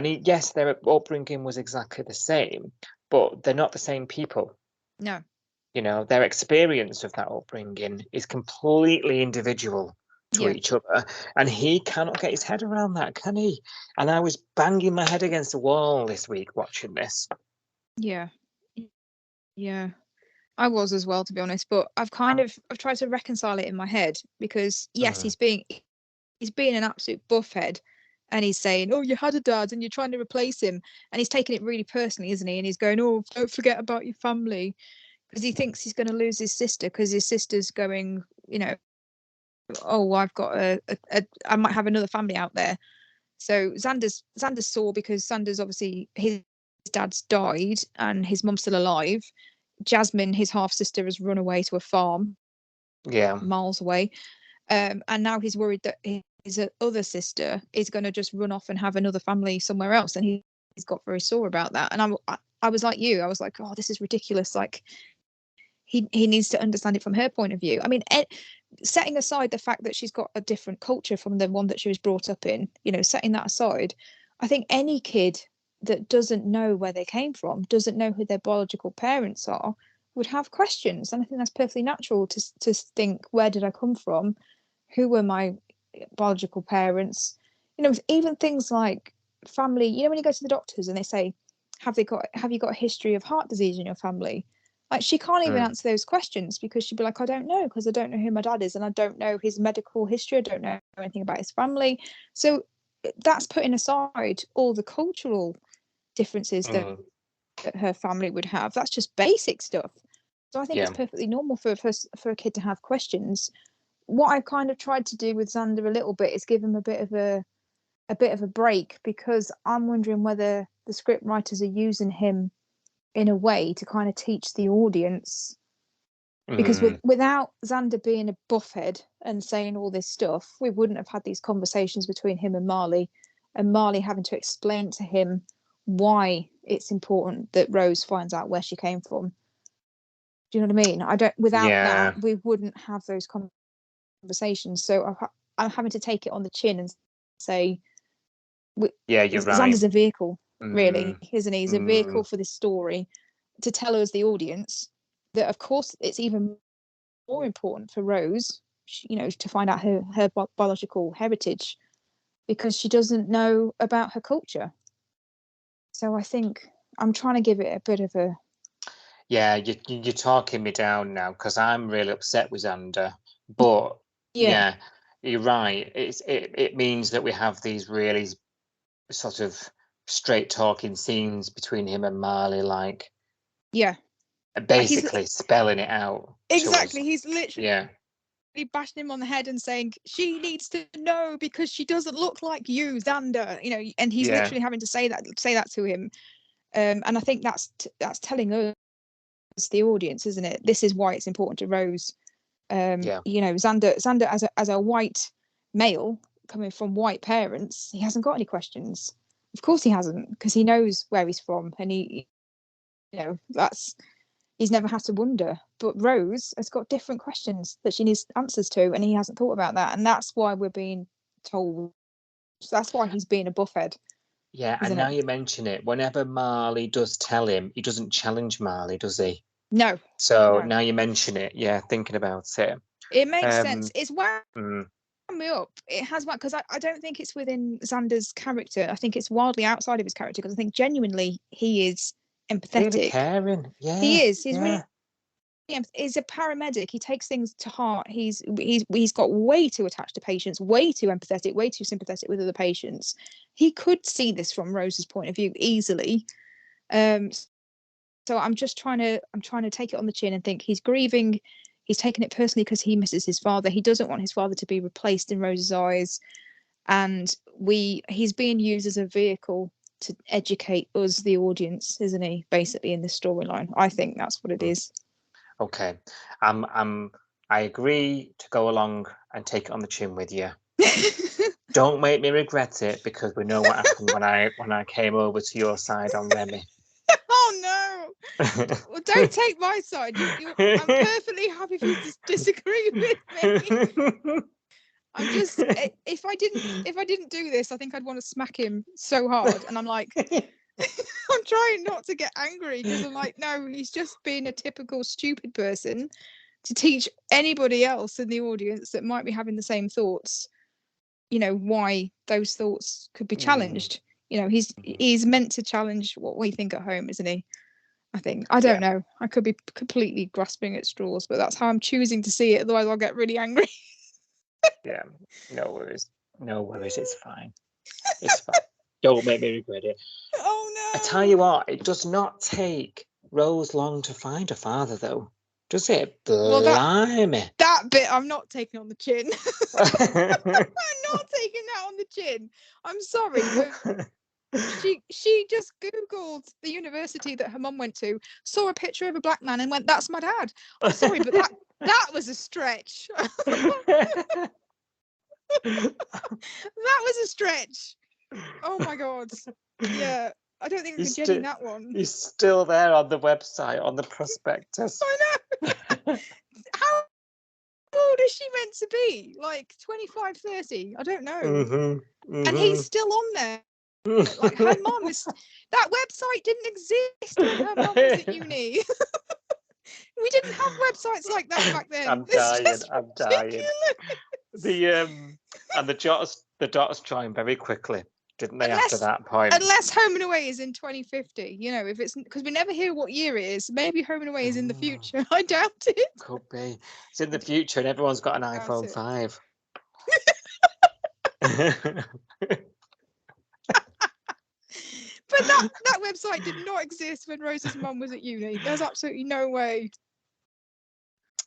Speaker 4: their upbringing was exactly the same, but they're not the same people.
Speaker 5: No.
Speaker 4: Their experience of that upbringing is completely individual to each other, and he cannot get his head around that, can he? And I was banging my head against the wall this week watching this.
Speaker 5: Yeah, I was as well, to be honest. But I've tried to reconcile it in my head because he's being an absolute buffhead, and he's saying, "Oh, you had a dad, and you're trying to replace him," and he's taking it really personally, isn't he? And he's going, "Oh, don't forget about your family," because he thinks he's going to lose his sister because his sister's going, "Oh, I've got I might have another family out there." So Xander's sore because Xander's obviously his dad's died and his mum's still alive. Jasmine, his half sister, has run away to a farm
Speaker 4: Yeah.
Speaker 5: miles away, and now he's worried that his other sister is going to just run off and have another family somewhere else, and he's got very sore about that. And I was like you, I was like, oh, this is ridiculous. Like he needs to understand it from her point of view. I mean, setting aside the fact that she's got a different culture from the one that she was brought up in, you know, setting that aside, I think any kid that doesn't know where they came from, doesn't know who their biological parents are, would have questions. And I think that's perfectly natural to think, where did I come from? Who were my biological parents? You know, even things like family, you know, when you go to the doctors and they say, have you got a history of heart disease in your family? Like, she can't even answer those questions, because she'd be like, I don't know, because I don't know who my dad is, and I don't know his medical history, I don't know anything about his family. So that's putting aside all the cultural differences that her family would have. That's just basic stuff. So I think it's perfectly normal for a kid to have questions. What I've kind of tried to do with Xander a little bit is give him a bit of a break, because I'm wondering whether the script writers are using him in a way to kind of teach the audience, because without Xander being a buffhead and saying all this stuff, we wouldn't have had these conversations between him and Marley having to explain to him why it's important that Rose finds out where she came from. Do you know what I mean? Without that, we wouldn't have those conversations. So I'm having to take it on the chin and say,
Speaker 4: you're right.
Speaker 5: Xander's a vehicle, really, isn't he? He's a vehicle for this story to tell us, the audience, that of course it's even more important for Rose, you know, to find out her biological heritage, because she doesn't know about her culture. So I think I'm trying to give it a bit of a...
Speaker 4: Yeah, you're talking me down now, because I'm really upset with Xander. But yeah, you're right. It means that we have these really sort of straight talking scenes between him and Marley, like basically spelling it out.
Speaker 5: Exactly. He's literally bashing him on the head and saying, she needs to know because she doesn't look like you, Xander, you know, and he's literally having to say that to him. And I think that's telling us, the audience, isn't it? This is why it's important to Rose. You know, Xander as a white male coming from white parents, he hasn't got any questions. Of course he hasn't, because he knows where he's from, and he, you know, he's never had to wonder. But Rose has got different questions that she needs answers to, and he hasn't thought about that, and that's why we're being told. So that's why he's being a buffhead.
Speaker 4: Yeah, and now you mention it, whenever Marley does tell him, he doesn't challenge Marley, does he?
Speaker 5: No.
Speaker 4: So now you mention it, thinking about it.
Speaker 5: It makes sense. It's wound me up. It has, because I don't think it's within Xander's character. I think it's wildly outside of his character, because I think genuinely he is empathetic.
Speaker 4: Really caring. Yeah.
Speaker 5: He is. He's really... He's a paramedic. He takes things to heart. He's got way too attached to patients, way too empathetic, way too sympathetic with other patients. He could see this from Rose's point of view easily. So I'm trying to take it on the chin and think he's grieving. He's taken it personally because he misses his father. He doesn't want his father to be replaced in Rose's eyes, and he's being used as a vehicle to educate us, the audience, isn't he? Basically, in this storyline, I think that's what it is.
Speaker 4: Okay, I agree to go along and take it on the chin with you. Don't make me regret it, because we know what happened when I came over to your side on Remy.
Speaker 5: Oh no! Well, don't take my side. I'm perfectly happy for you to disagree with me. I'm just, if I didn't do this, I think I'd want to smack him so hard. And I'm like, I'm trying not to get angry, because I'm like, no, he's just being a typical stupid person to teach anybody else in the audience that might be having the same thoughts, you know, why those thoughts could be challenged. You know, he's meant to challenge what we think at home, isn't he? I think. I don't know. I could be completely grasping at straws, but that's how I'm choosing to see it. Otherwise, I'll get really angry.
Speaker 4: Yeah, no worries. No worries. It's fine. It's fine. Don't make me regret it.
Speaker 5: Oh no!
Speaker 4: I tell you what, it does not take Rose long to find a father, though, does it? Blimey.
Speaker 5: That bit I'm not taking on the chin. I'm not taking that on the chin. I'm sorry, but She just Googled the university that her mum went to, saw a picture of a black man, and went, "That's my dad." I'm sorry, but that was a stretch. That was a stretch. Oh my god. Yeah, I don't think I could Jenny that one.
Speaker 4: He's still there on the website, on the prospectus.
Speaker 5: I know. How old is she meant to be? Like 25, 30? I don't know. And he's still on there. Like her mum is. That website didn't exist when her mum was at uni. We didn't have websites like that back then.
Speaker 4: I'm dying. And the dots joined very quickly, didn't they? After that point,
Speaker 5: unless Home and Away is in 2050, if it's because we never hear what year it is. Maybe Home and Away is in the future. I doubt it.
Speaker 4: Could be. It's in the future, and everyone's got an iPhone 5.
Speaker 5: But that website did not exist when Rose's mum was at uni. There's absolutely no way.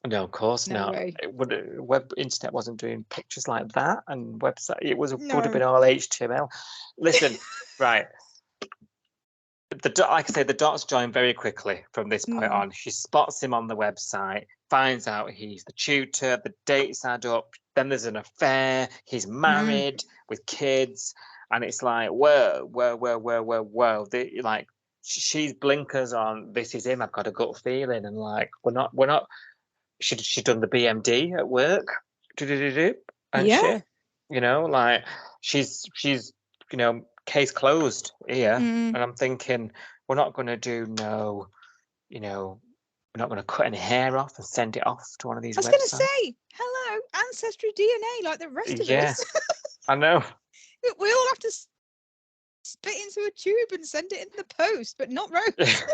Speaker 4: No, of course
Speaker 5: No
Speaker 4: not.
Speaker 5: way.
Speaker 4: Internet wasn't doing pictures like that, and website would have been all HTML. Listen, right. Like I say, the dots join very quickly from this point on. She spots him on the website, finds out he's the tutor, the dates add up, then there's an affair, he's married with kids, and it's like, whoa. Like, she's blinkers on, this is him, I've got a gut feeling, and like, we're not. She'd done the BMD at work, and
Speaker 5: Yeah.
Speaker 4: she, like she's case closed here, and I'm thinking we're not going to do we're not going to cut any hair off and send it off to one of these.
Speaker 5: I was going to say, hello, ancestry DNA, like the rest of us.
Speaker 4: I know.
Speaker 5: We all have to spit into a tube and send it in the post, but not Rose.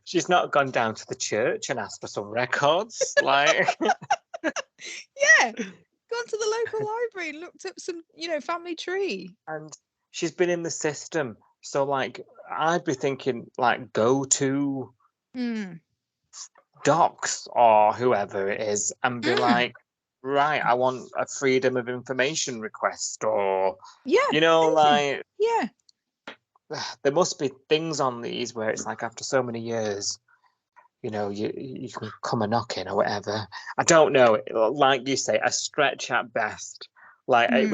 Speaker 4: She's not gone down to the church and asked for some records, like.
Speaker 5: Yeah, gone to the local library and looked up some, family tree.
Speaker 4: And she's been in the system, so like I'd be thinking, like, go to Docs or whoever it is and be like, right, I want a freedom of information request, or like,
Speaker 5: yeah.
Speaker 4: There must be things on these where it's like after so many years, you can come a knocking or whatever. I don't know. Like you say, a stretch at best. Like it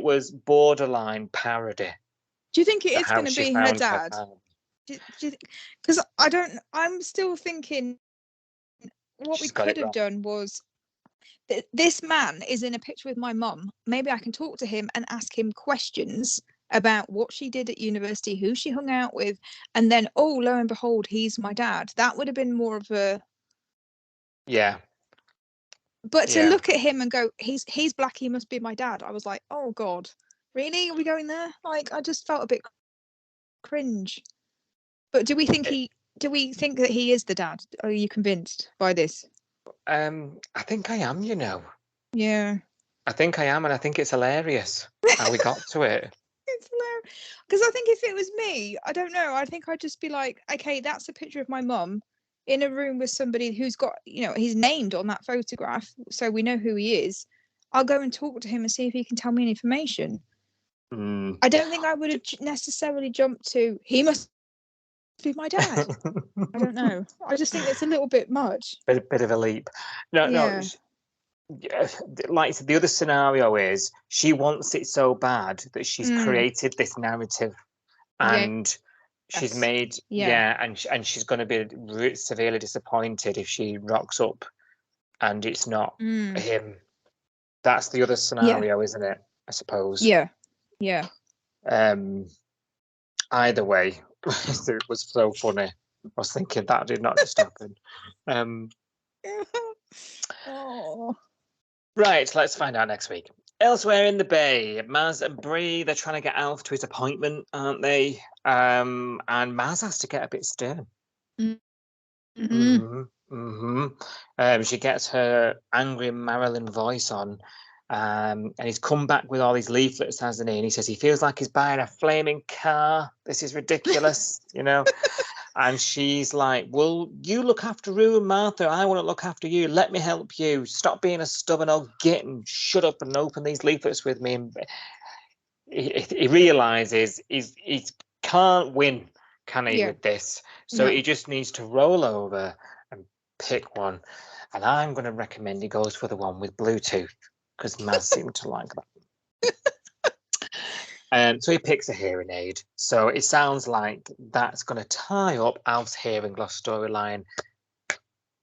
Speaker 4: was borderline parody.
Speaker 5: Do you think it is going to be her dad? Because I'm still thinking what we could have done was this man is in a picture with my mum. Maybe I can talk to him and ask him questions about what she did at university, who she hung out with, and then, oh, lo and behold, he's my dad. That would have been more of a...
Speaker 4: Yeah.
Speaker 5: But to look at him and go, he's black, he must be my dad. I was like, oh, God, really? Are we going there? Like, I just felt a bit cringe. But do we think that he is the dad? Are you convinced by this?
Speaker 4: I think I am,
Speaker 5: Yeah.
Speaker 4: I think I am, and I think it's hilarious how we got to it.
Speaker 5: It's hilarious. Because I think if it was me, I don't know, I think I'd just be like, okay, that's a picture of my mum in a room with somebody who's got, he's named on that photograph, so we know who he is. I'll go and talk to him and see if he can tell me any information. I don't think I would have necessarily jumped to, he must be my dad. I don't know. I just think it's a little bit much.
Speaker 4: Bit of a leap. No. Like the other scenario is she wants it so bad that she's created this narrative, and she's made and she's going to be severely disappointed if she rocks up and it's not him. That's the other scenario, isn't it? I suppose.
Speaker 5: Yeah.
Speaker 4: Either way, it was so funny. I was thinking that did not just happen. Right, let's find out next week. Elsewhere in the Bay, Maz and Bree, they're trying to get Alf to his appointment, aren't they? And Maz has to get a bit stern. She gets her angry Marilyn voice on, and he's come back with all these leaflets, hasn't he? And he says he feels like he's buying a flaming car. This is ridiculous, And she's like, well, you look after Rue and Martha. I want to look after you. Let me help you. Stop being a stubborn old git and shut up and open these leaflets with me. And he realizes he can't win, can he,
Speaker 5: Yeah.
Speaker 4: with this? So
Speaker 5: No.
Speaker 4: he just needs to roll over and pick one. And I'm going to recommend he goes for the one with Bluetooth because Maz seemed to like that. So he picks a hearing aid. So it sounds like that's going to tie up Alf's hearing loss storyline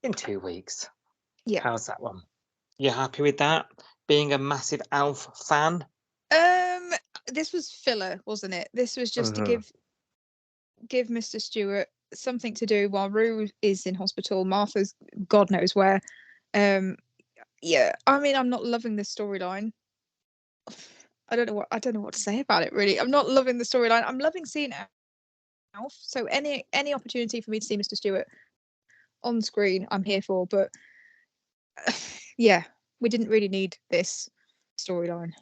Speaker 4: in 2 weeks.
Speaker 5: Yeah.
Speaker 4: How's that one? You happy with that? Being a massive Alf fan?
Speaker 5: This was filler, wasn't it? This was just to
Speaker 4: Mhm.
Speaker 5: give Mr. Stewart something to do while Rue is in hospital. Martha's God knows where. Yeah, I mean, I'm not loving this storyline. I don't know what to say about it, really. I'm not loving the storyline. I'm loving seeing Alf. So any opportunity for me to see Mr. Stewart on screen, I'm here for. But yeah, we didn't really need this storyline.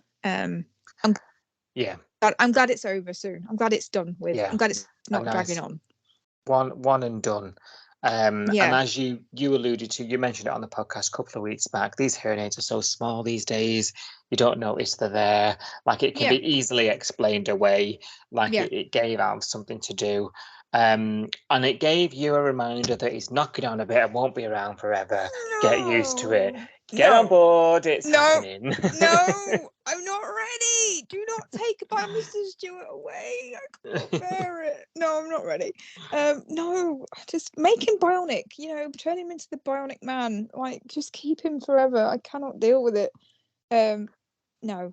Speaker 4: Yeah.
Speaker 5: I'm glad it's over soon. I'm glad it's done with.
Speaker 4: Yeah.
Speaker 5: I'm glad it's not
Speaker 4: nice
Speaker 5: dragging on.
Speaker 4: One and done. And
Speaker 5: Yeah.
Speaker 4: as you alluded to, you mentioned it on the podcast a couple of weeks back, these hearing aids are so small these days, you don't notice they're there. Like, it can
Speaker 5: Yeah.
Speaker 4: be easily explained away. Like,
Speaker 5: Yeah.
Speaker 4: it gave Alf something to do. And it gave you a reminder that he's knocking on a bit and won't be around forever. Get used to it. Get on board. It's happening.
Speaker 5: No, I'm not ready. Do not take my Mr. Stewart away. I can't bear it. No, I'm not ready. No, just make him bionic. You know, turn him into the Bionic Man. Like, just keep him forever. I cannot deal with it. No,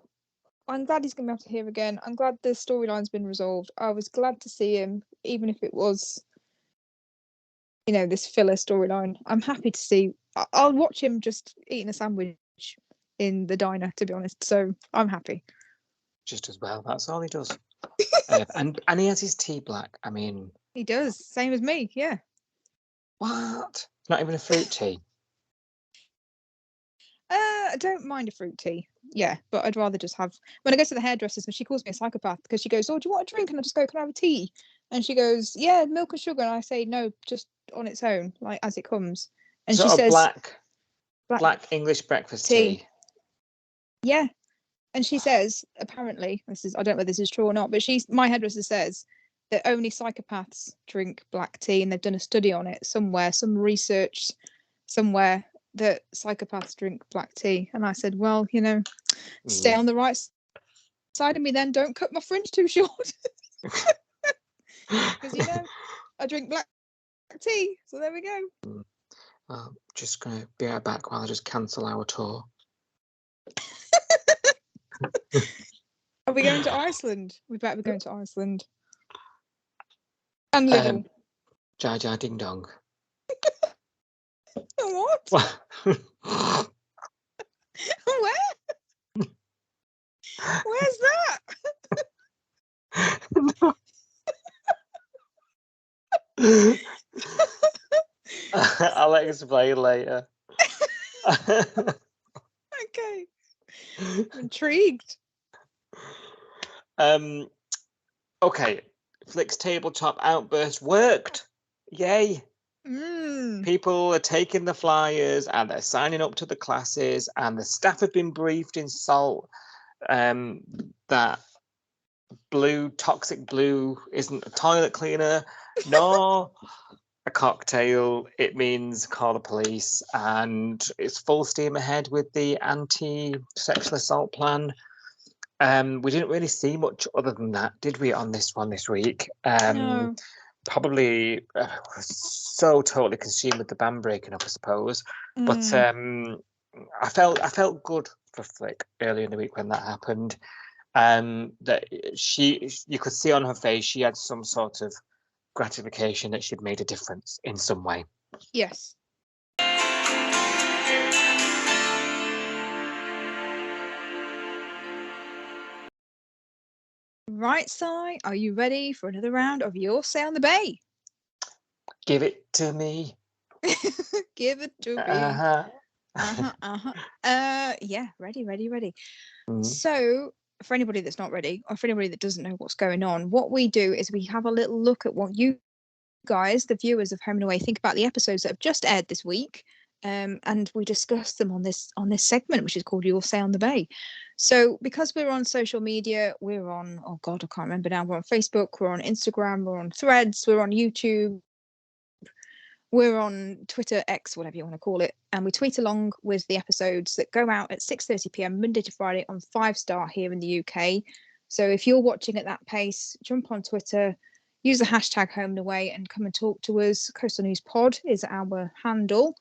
Speaker 5: I'm glad he's going to be able to hear again. I'm glad the storyline's been resolved. I was glad to see him, even if it was, you know, this filler storyline. I'm happy to see. I'll watch him just eating a sandwich in the diner, to be honest. So I'm happy.
Speaker 4: Just as well. That's all he does. And he has his tea black. I mean,
Speaker 5: He does. Same as me. Yeah.
Speaker 4: what? Not even a fruit tea.
Speaker 5: I don't mind a fruit tea. Yeah, but I'd rather just have. When I go to the hairdressers, and she calls me a psychopath because she goes, "Oh, do you want a drink?" And I just go, "Can I have a tea?" And she goes, "Yeah, milk and sugar." And I say, "No, just on its own, like as it comes." And
Speaker 4: So
Speaker 5: she
Speaker 4: a
Speaker 5: says,
Speaker 4: black English breakfast
Speaker 5: tea.
Speaker 4: tea.
Speaker 5: Yeah. And she says, apparently, I don't know whether this is true or not, but my hairdresser says that only psychopaths drink black tea, and they've done a study on it somewhere, some research somewhere, that psychopaths drink black tea. And I said, well, you know, stay on the right side of me then. Don't cut my fringe too short. Because, you know, I drink black tea. So there we go.
Speaker 4: Well, just going to be right back while I just cancel our tour.
Speaker 5: Are we going to Iceland? We better be going to Iceland. And Lidl.
Speaker 4: Jar Jar Ding Dong.
Speaker 5: What? Where? Where's that?
Speaker 4: I'll explain later.
Speaker 5: Okay. I'm intrigued.
Speaker 4: Okay. Flick's tabletop outburst worked. Yay. People are taking the flyers and they're signing up to the classes, and the staff have been briefed in Salt that toxic blue isn't a toilet cleaner nor a cocktail. It means call the police, and it's full steam ahead with the anti-sexual assault plan. We didn't really see much other than that, did we, on this one this week?
Speaker 5: No.
Speaker 4: Probably so totally consumed with the band breaking up, I suppose. But I felt good for Flick earlier in the week when that happened. That you could see on her face she had some sort of gratification that she'd made a difference in some way.
Speaker 5: Yes. Right, Si, are you ready for another round of Your Say on the Bay?
Speaker 4: Give it to me.
Speaker 5: Give it to me. Yeah, ready. So, for anybody that's not ready, or for anybody that doesn't know what's going on, what we do is we have a little look at what you guys, the viewers of Home and Away, think about the episodes that have just aired this week. and we discuss them on this segment, which is called Your Say on the Bay. So because we're on social media, we're on, oh God, I can't remember now, we're on Facebook, we're on Instagram, we're on Threads, we're on YouTube, we're on Twitter, X, whatever you want to call it, and we tweet along with the episodes that go out at 6:30 p.m. Monday to Friday on 5-star here in the UK. So if you're watching at that pace, jump on Twitter, use the hashtag Home and Away, and come and talk to us. Coastal News Pod is our handle.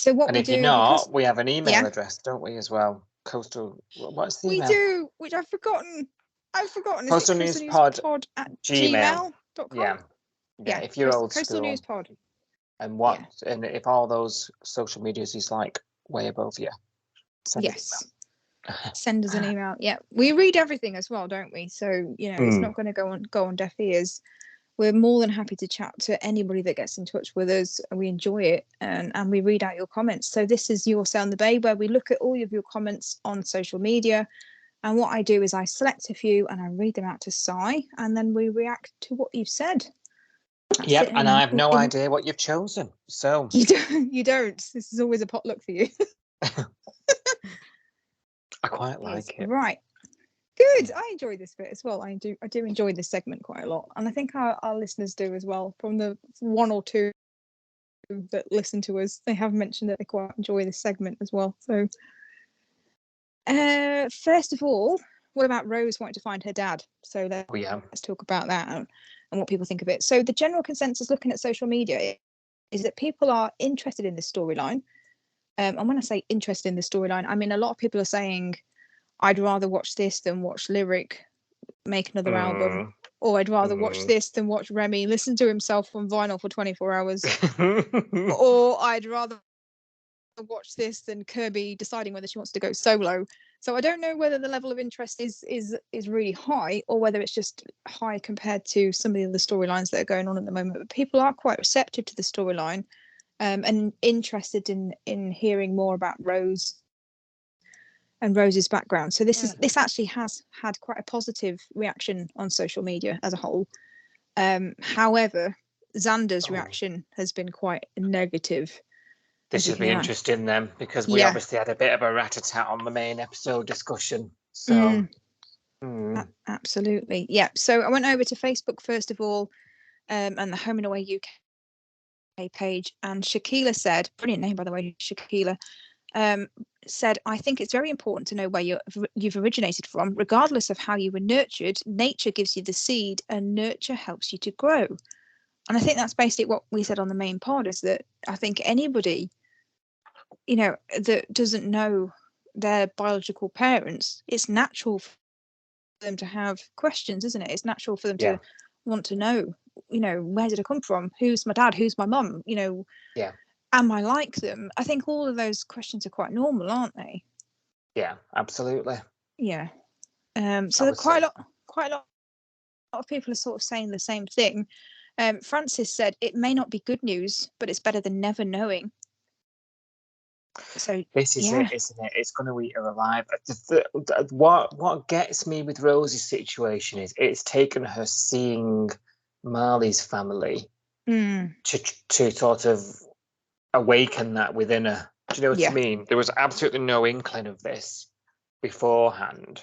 Speaker 5: So what
Speaker 4: And
Speaker 5: we
Speaker 4: if
Speaker 5: do,
Speaker 4: you're not, we have an email
Speaker 5: Yeah.
Speaker 4: address, don't we, as well? Coastal. What's the
Speaker 5: we
Speaker 4: email?
Speaker 5: do, which I've forgotten. Is it
Speaker 4: coastalnewspod
Speaker 5: coastalnewspod@gmail.com?
Speaker 4: Yeah. If you're old
Speaker 5: Coastal
Speaker 4: school.
Speaker 5: News Pod.
Speaker 4: And and if all those social medias is like way above you, send us an email.
Speaker 5: Send us an email. Yeah, we read everything as well, don't we? So it's not going to go on deaf ears. We're more than happy to chat to anybody that gets in touch with us. We enjoy it, and we read out your comments. So this is Your Say on the Bay, where we look at all of your comments on social media, and what I do is I select a few and I read them out to Si, and then we react to what you've said. That's
Speaker 4: Yep,
Speaker 5: it.
Speaker 4: and I have no idea what you've chosen. So
Speaker 5: you don't. This is always a potluck for you.
Speaker 4: I quite like it.
Speaker 5: Right. Good. I enjoy this bit as well. I do enjoy this segment quite a lot, and I think our listeners do as well. From the one or two that listen to us, they have mentioned that they quite enjoy this segment as well. So, first of all, what about Rose wanting to find her dad? So let's talk about that and what people think of it. So the general consensus looking at social media is that people are interested in this storyline. And when I say interested in the storyline, I mean a lot of people are saying, I'd rather watch this than watch Lyric make another album, or I'd rather watch this than watch Remy listen to himself on vinyl for 24 hours, or I'd rather watch this than Kirby deciding whether she wants to go solo. So I don't know whether the level of interest is really high, or whether it's just high compared to some of the other storylines that are going on at the moment. But people are quite receptive to the storyline, and interested in hearing more about Rose and Rose's background. So this actually has had quite a positive reaction on social media as a whole. However, Xander's reaction has been quite negative.
Speaker 4: This should be interesting then, because we obviously had a bit of a rat-a-tat on the main episode discussion. So
Speaker 5: absolutely. Yeah. So I went over to Facebook first of all, and the Home and Away UK page, and Shakila said, brilliant name by the way, Shakila, said, I think it's very important to know where you've originated from. Regardless of how you were nurtured, nature gives you the seed and nurture helps you to grow. And I think that's basically what we said on the main pod, is that I think anybody, that doesn't know their biological parents, it's natural for them to have questions, isn't it? It's natural for them to want to know, where did I come from? Who's my dad? Who's my mum? Am I like them? I think all of those questions are quite normal, aren't they?
Speaker 4: Yeah, absolutely.
Speaker 5: Yeah. So quite a lot of people are sort of saying the same thing. Francis said it may not be good news, but it's better than never knowing. So
Speaker 4: this is it, isn't it? It's going to eat her alive. What gets me with Rosie's situation is it's taken her seeing Marley's family to sort of awaken that within her. Do you know what I mean? There was absolutely no inkling of this beforehand,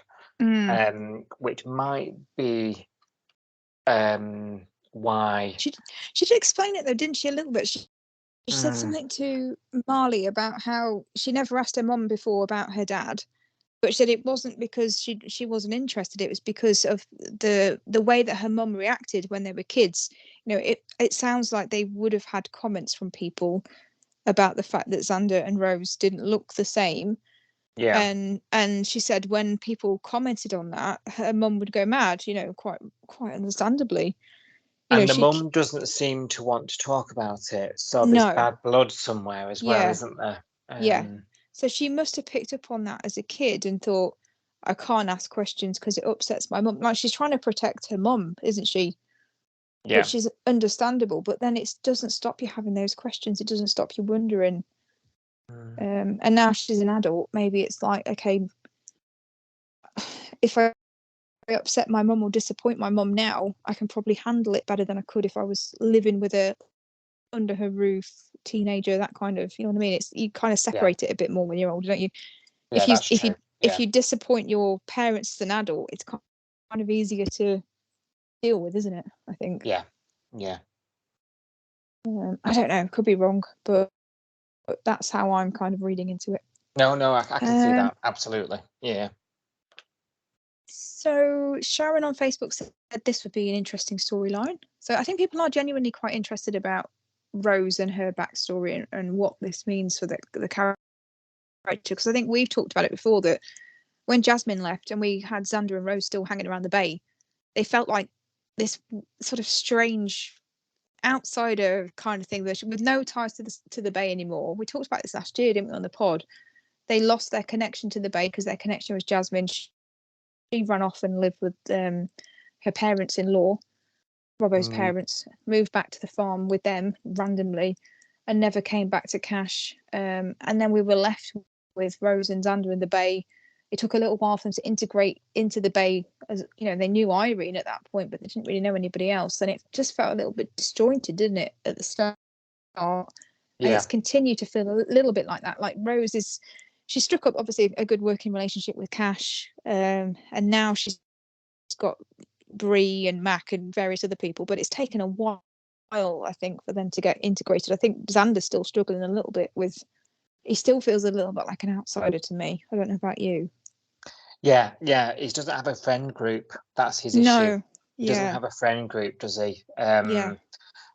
Speaker 4: which might be why.
Speaker 5: She did explain it though, didn't she? A little bit. She said something to Marley about how she never asked her mum before about her dad, but she said it wasn't because she wasn't interested. It was because of the way that her mum reacted when they were kids. It sounds like they would have had comments from people about the fact that Xander and Rose didn't look the same. Yeah. And she said when people commented on that, her mum would go mad, quite understandably.
Speaker 4: And the mum doesn't seem to want to talk about it. So there's bad blood somewhere as well, isn't there?
Speaker 5: So she must have picked up on that as a kid and thought, I can't ask questions because it upsets my mum. Like, she's trying to protect her mum, isn't she? Yeah. Which is understandable, but then it doesn't stop you having those questions. It doesn't stop you wondering. And now she's an adult. Maybe it's like, okay, if I upset my mum or disappoint my mum now, I can probably handle it better than I could if I was living with her under her roof teenager, that kind of, you know what I mean? It's, you kind of separate it a bit more when you're older, don't you?
Speaker 4: Yeah, that's
Speaker 5: if
Speaker 4: true.
Speaker 5: you disappoint your parents as an adult, it's kind of easier to deal with, isn't it? I think.
Speaker 4: Yeah.
Speaker 5: I don't know, could be wrong, but that's how I'm kind of reading into it.
Speaker 4: No, I can see that, absolutely. Yeah.
Speaker 5: So Sharon on Facebook said this would be an interesting storyline. So I think people are genuinely quite interested about Rose and her backstory and what this means for the character. Because I think we've talked about it before, that when Jasmine left and we had Xander and Rose still hanging around the bay, they felt like this sort of strange outsider kind of thing, with no ties to the bay anymore. We talked about this last year, didn't we, on the pod? They lost their connection to the bay because their connection was Jasmine. She ran off and lived with her parents-in-law, Robbo's parents, moved back to the farm with them randomly and never came back to Cash. And then we were left with Rose and Xander in the bay. It took a little while for them to integrate into the bay. As you know, they knew Irene at that point, but they didn't really know anybody else. And it just felt a little bit disjointed, didn't it, at the start? And it's continued to feel a little bit like that. Like Rose she struck up obviously a good working relationship with Cash, and now she's got Bree and Mac and various other people, but it's taken a while, I think, for them to get integrated. I think Xander's still struggling a little bit with. He still feels a little bit like an outsider to me. I don't know about you.
Speaker 4: Yeah, he doesn't have a friend group. That's his issue.
Speaker 5: No,
Speaker 4: He doesn't have a friend group, does he?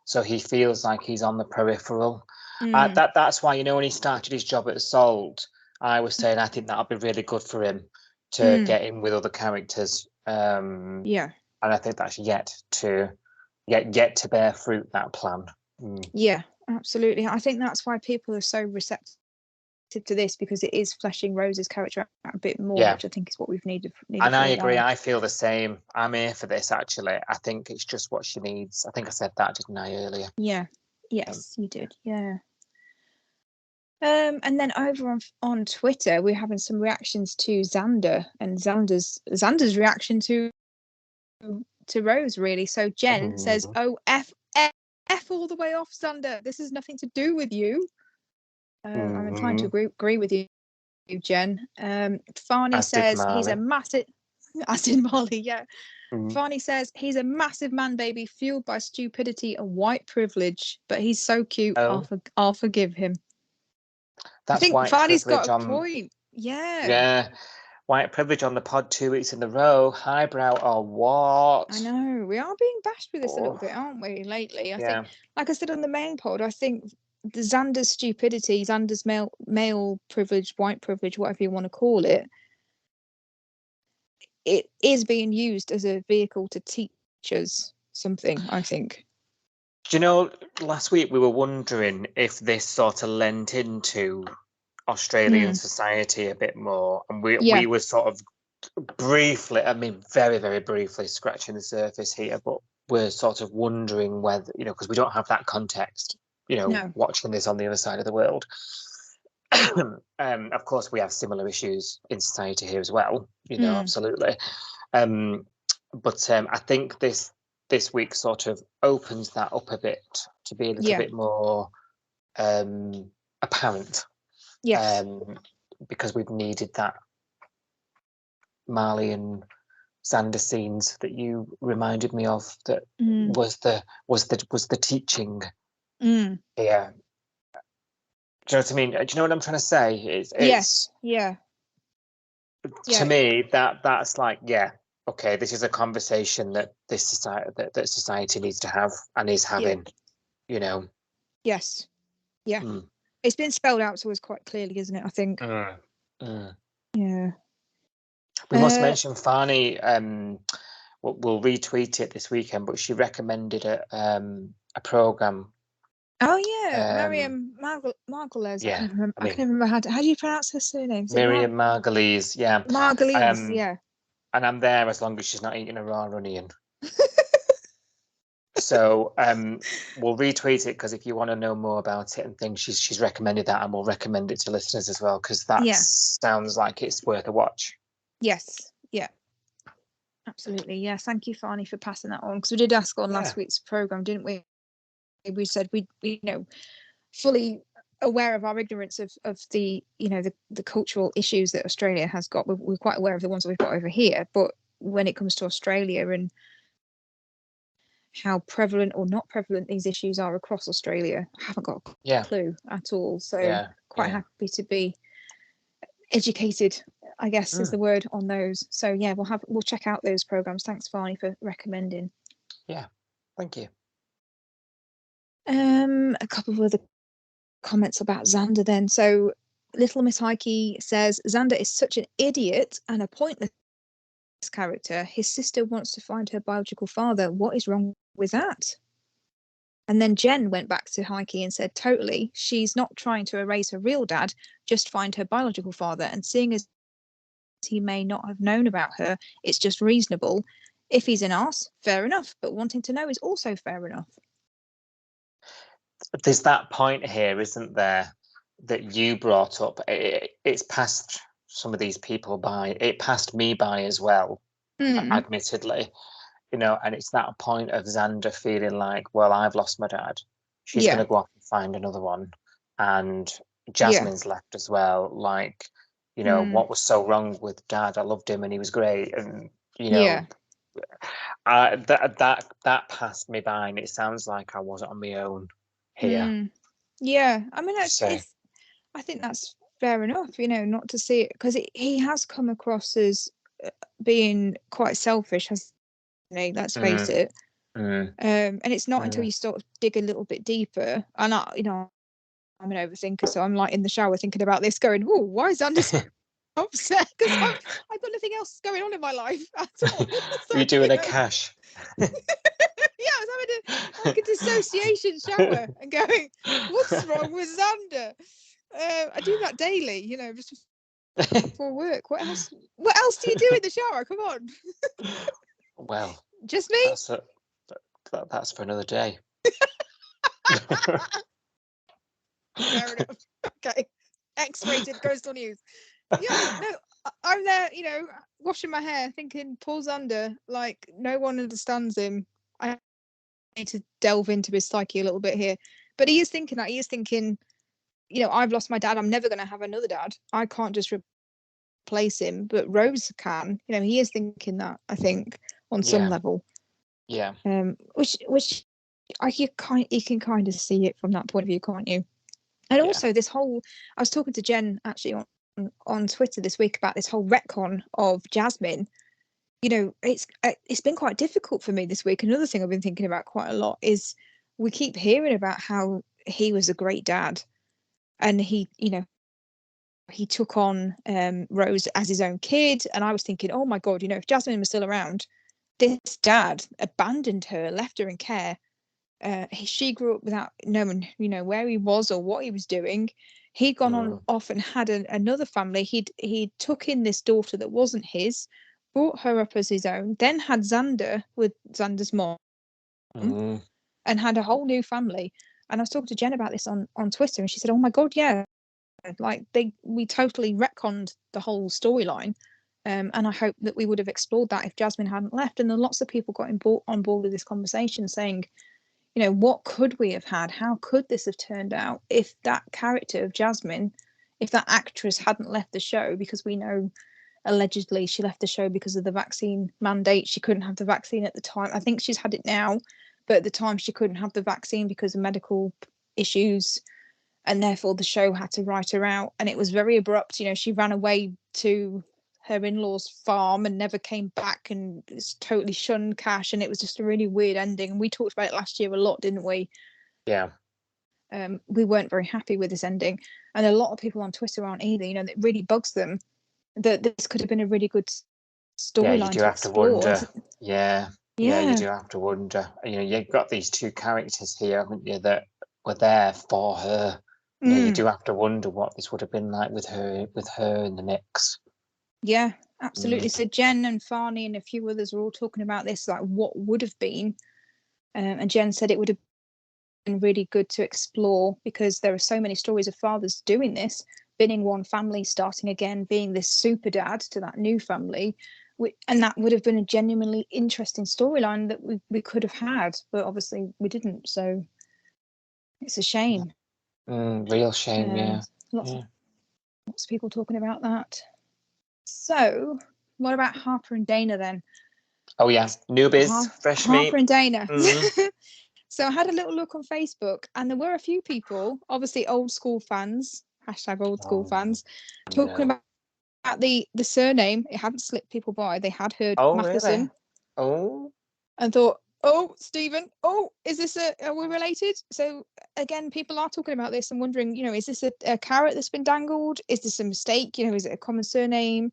Speaker 4: So he feels like he's on the peripheral. That's why, when he started his job at Salt, I was saying I think that'll be really good for him to get in with other characters. And I think that's yet to bear fruit, that plan.
Speaker 5: Yeah, absolutely. I think that's why people are so receptive to this, because it is fleshing Rose's character out a bit more, which I think is what we've needed
Speaker 4: and I agree. I feel the same. I'm here for this, actually. I think it's just what she needs. I think I said that, didn't I, earlier?
Speaker 5: Yes, you did. And then over on Twitter, we're having some reactions to Xander and Xander's reaction to Rose, really. So Jen says, "Oh, F all the way off, Xander. This has nothing to do with you." I'm inclined to agree with you, Jen. Farney says he's a massive, as in Molly, Farney says he's a massive man baby fueled by stupidity and white privilege, but he's so cute. I'll forgive him.
Speaker 4: That's, I think
Speaker 5: Farney's got a point.
Speaker 4: Yeah. White privilege on the pod 2 weeks in a row. Highbrow or what?
Speaker 5: I know. We are being bashed with this a little bit, aren't we, lately? I think, like I said on the main pod, I think the Xander's stupidity, Xander's male privilege, white privilege, whatever you want to call it, it is being used as a vehicle to teach us something, I think.
Speaker 4: Do you know, last week we were wondering if this sort of lent into Australian society a bit more, and we were sort of briefly, very, very briefly scratching the surface here, but we're sort of wondering whether, because we don't have that context, watching this on the other side of the world. Of course, we have similar issues in society here as well, absolutely. But I think this week sort of opens that up a bit to be a little bit more apparent.
Speaker 5: Yes.
Speaker 4: Because we've needed that Marley and Xander scenes that you reminded me of. That was the teaching. Yeah. Do you know what I mean? Do you know what I'm trying to say? It's
Speaker 5: yes. Yeah.
Speaker 4: To me, that's like, okay, this is a conversation that that society needs to have and is having.
Speaker 5: Yes. Yeah. It's been spelled out to us quite clearly, isn't it? I think. Yeah.
Speaker 4: We must mention Farney. We'll retweet it this weekend, but she recommended a program.
Speaker 5: Oh yeah, Miriam Margolyes.
Speaker 4: Yeah,
Speaker 5: I can remember how do you pronounce her surname?
Speaker 4: Miriam Margolyes. Yeah.
Speaker 5: Margolyes. Yeah.
Speaker 4: And I'm there as long as she's not eating a raw onion. So we'll retweet it, because if you want to know more about it and things, she's recommended that, and we'll recommend it to listeners as well, because that sounds like it's worth a watch.
Speaker 5: Yes. Yeah. Absolutely. Yeah. Thank you, Farney, for passing that on, because we did ask on last week's program, didn't we? We said we fully aware of our ignorance of the, you know, the cultural issues that Australia has got. We're quite aware of the ones that we've got over here, but when it comes to Australia and how prevalent or not prevalent these issues are across Australia, I haven't got a clue at all. So quite happy to be educated, I guess is the word on those. So yeah, we'll check out those programs. Thanks, Varney, for recommending.
Speaker 4: Yeah, thank you.
Speaker 5: A couple of other comments about Xander then. So Little Miss Heike says Xander is such an idiot and a pointless character. His sister wants to find her biological father. What is wrong with that? And then Jen went back to Heike and said, totally, she's not trying to erase her real dad, just find her biological father. And seeing as he may not have known about her, it's just reasonable. If he's an arse, fair enough, but wanting to know is also fair enough.
Speaker 4: There's that point here, isn't there, that you brought up. It's passed some of these people by. It passed me by as well, admittedly. You know, and it's that point of Xander feeling like, well, I've lost my dad. She's going to go off and find another one. And Jasmine's left as well. Like, you know, what was so wrong with dad? I loved him and he was great. And, you know, that passed me by. And it sounds like I wasn't on my own here.
Speaker 5: Yeah, I mean, I think that's fair enough, you know, not to see it, because he has come across as being quite selfish, hasn't he? Let's face it. And it's not until you sort of dig a little bit deeper, and you know, I'm an overthinker, so I'm like in the shower thinking about this, going, "Oh, why is Anders upset?" Because I've got nothing else going on in my life at all. So,
Speaker 4: you're doing a cash.
Speaker 5: Yeah, I was having a dissociation shower and going, "What's wrong with Xander?" I do that daily, you know, just before work. What else do you do in the shower? Come on.
Speaker 4: Well,
Speaker 5: just me.
Speaker 4: That's for another day.
Speaker 5: Fair enough. Okay. X-rated coastal news. Yeah, no, I'm there, you know, washing my hair, thinking, poor Xander, like, no one understands him. I need to delve into his psyche a little bit here. But he is thinking that. He is thinking, you know, I've lost my dad. I'm never going to have another dad. I can't just replace him. But Rose can. You know, he is thinking that, I think, on some level.
Speaker 4: Yeah.
Speaker 5: Which you can kind of see it from that point of view, can't you? And also this whole, I was talking to Jen actually on Twitter this week about this whole retcon of Jasmine. You know, it's been quite difficult for me this week. Another thing I've been thinking about quite a lot is we keep hearing about how he was a great dad, and he, you know, he took on Rose as his own kid. And I was thinking, oh my God, you know, if Jasmine was still around, this dad abandoned her, left her in care. She grew up without knowing, you know, where he was or what he was doing. He'd gone on off and had another family. He took in this daughter that wasn't his, brought her up as his own, then had Xander with Xander's mom, and had a whole new family. And I was talking to Jen about this on Twitter, and she said, "Oh my God, yeah, like we totally retconned the whole storyline." And I hope that we would have explored that if Jasmine hadn't left. And then lots of people got on board with this conversation, saying, you know, what could we have had? How could this have turned out if that character of Jasmine, if that actress hadn't left the show? Because we know allegedly she left the show because of the vaccine mandate. She couldn't have the vaccine at the time. I think she's had it now, but at the time she couldn't have the vaccine because of medical issues, and therefore the show had to write her out. And it was very abrupt. You know, she ran away to her in-laws' farm and never came back, and it's totally shunned Cash, and it was just a really weird ending. And we talked about it last year a lot, didn't we?
Speaker 4: Yeah.
Speaker 5: We weren't very happy with this ending, and a lot of people on Twitter aren't either. You know, it really bugs them that this could have been a really good storyline.
Speaker 4: Yeah, you do have to wonder. Yeah, you do have to wonder. You know, you've got these two characters here, haven't you, that were there for her. You know, you do have to wonder what this would have been like with her in the mix.
Speaker 5: Yeah, absolutely. So Jen and Farney and a few others were all talking about this, like what would have been. And Jen said it would have been really good to explore, because there are so many stories of fathers doing this, binning one family, starting again, being this super dad to that new family. And that would have been a genuinely interesting storyline that we could have had, but obviously we didn't. So it's a shame.
Speaker 4: Real shame, yeah.
Speaker 5: Lots of people talking about that. So, what about Harper and Dana then?
Speaker 4: Oh yeah, newbies, fresh
Speaker 5: Harper
Speaker 4: meat.
Speaker 5: and Dana.
Speaker 4: Mhm.
Speaker 5: So I had a little look on Facebook, and there were a few people, obviously old school fans, hashtag old school fans, talking about the surname. It hadn't slipped people by. They had heard
Speaker 4: Oh
Speaker 5: Matheson
Speaker 4: really? Oh.
Speaker 5: and thought, oh, Stephen, oh, is this are we related? So again, people are talking about this and wondering, is this a carrot that's been dangled? Is this a mistake? Is it a common surname?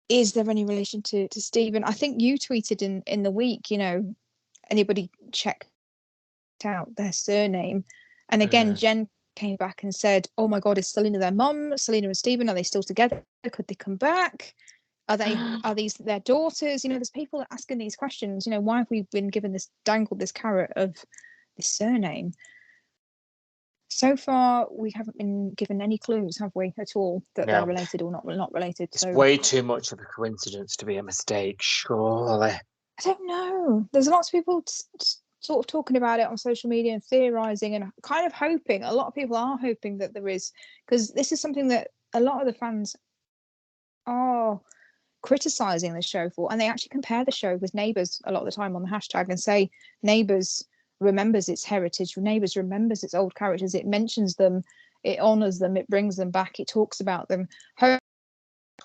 Speaker 5: Is there any relation to Stephen? I think you tweeted in the week, anybody checked out their surname? And again, Jen came back and said, oh my God, is Selena their mum? Selena and Stephen, are they still together? Could they come back? Are these their daughters? There's people asking these questions. Why have we been given dangled this carrot of this surname? So far, we haven't been given any clues, have we, at all, that they're related or not related?
Speaker 4: It's way too much of a coincidence to be a mistake, surely.
Speaker 5: I don't know. There's lots of people sort of talking about it on social media and theorizing and kind of hoping. A lot of people are hoping that there is, because this is something that a lot of the fans are criticizing the show for, and they actually compare the show with Neighbours a lot of the time on the hashtag and say Neighbours remembers its heritage, Neighbours remembers its old characters, it mentions them, it honors them, it brings them back, it talks about them. Home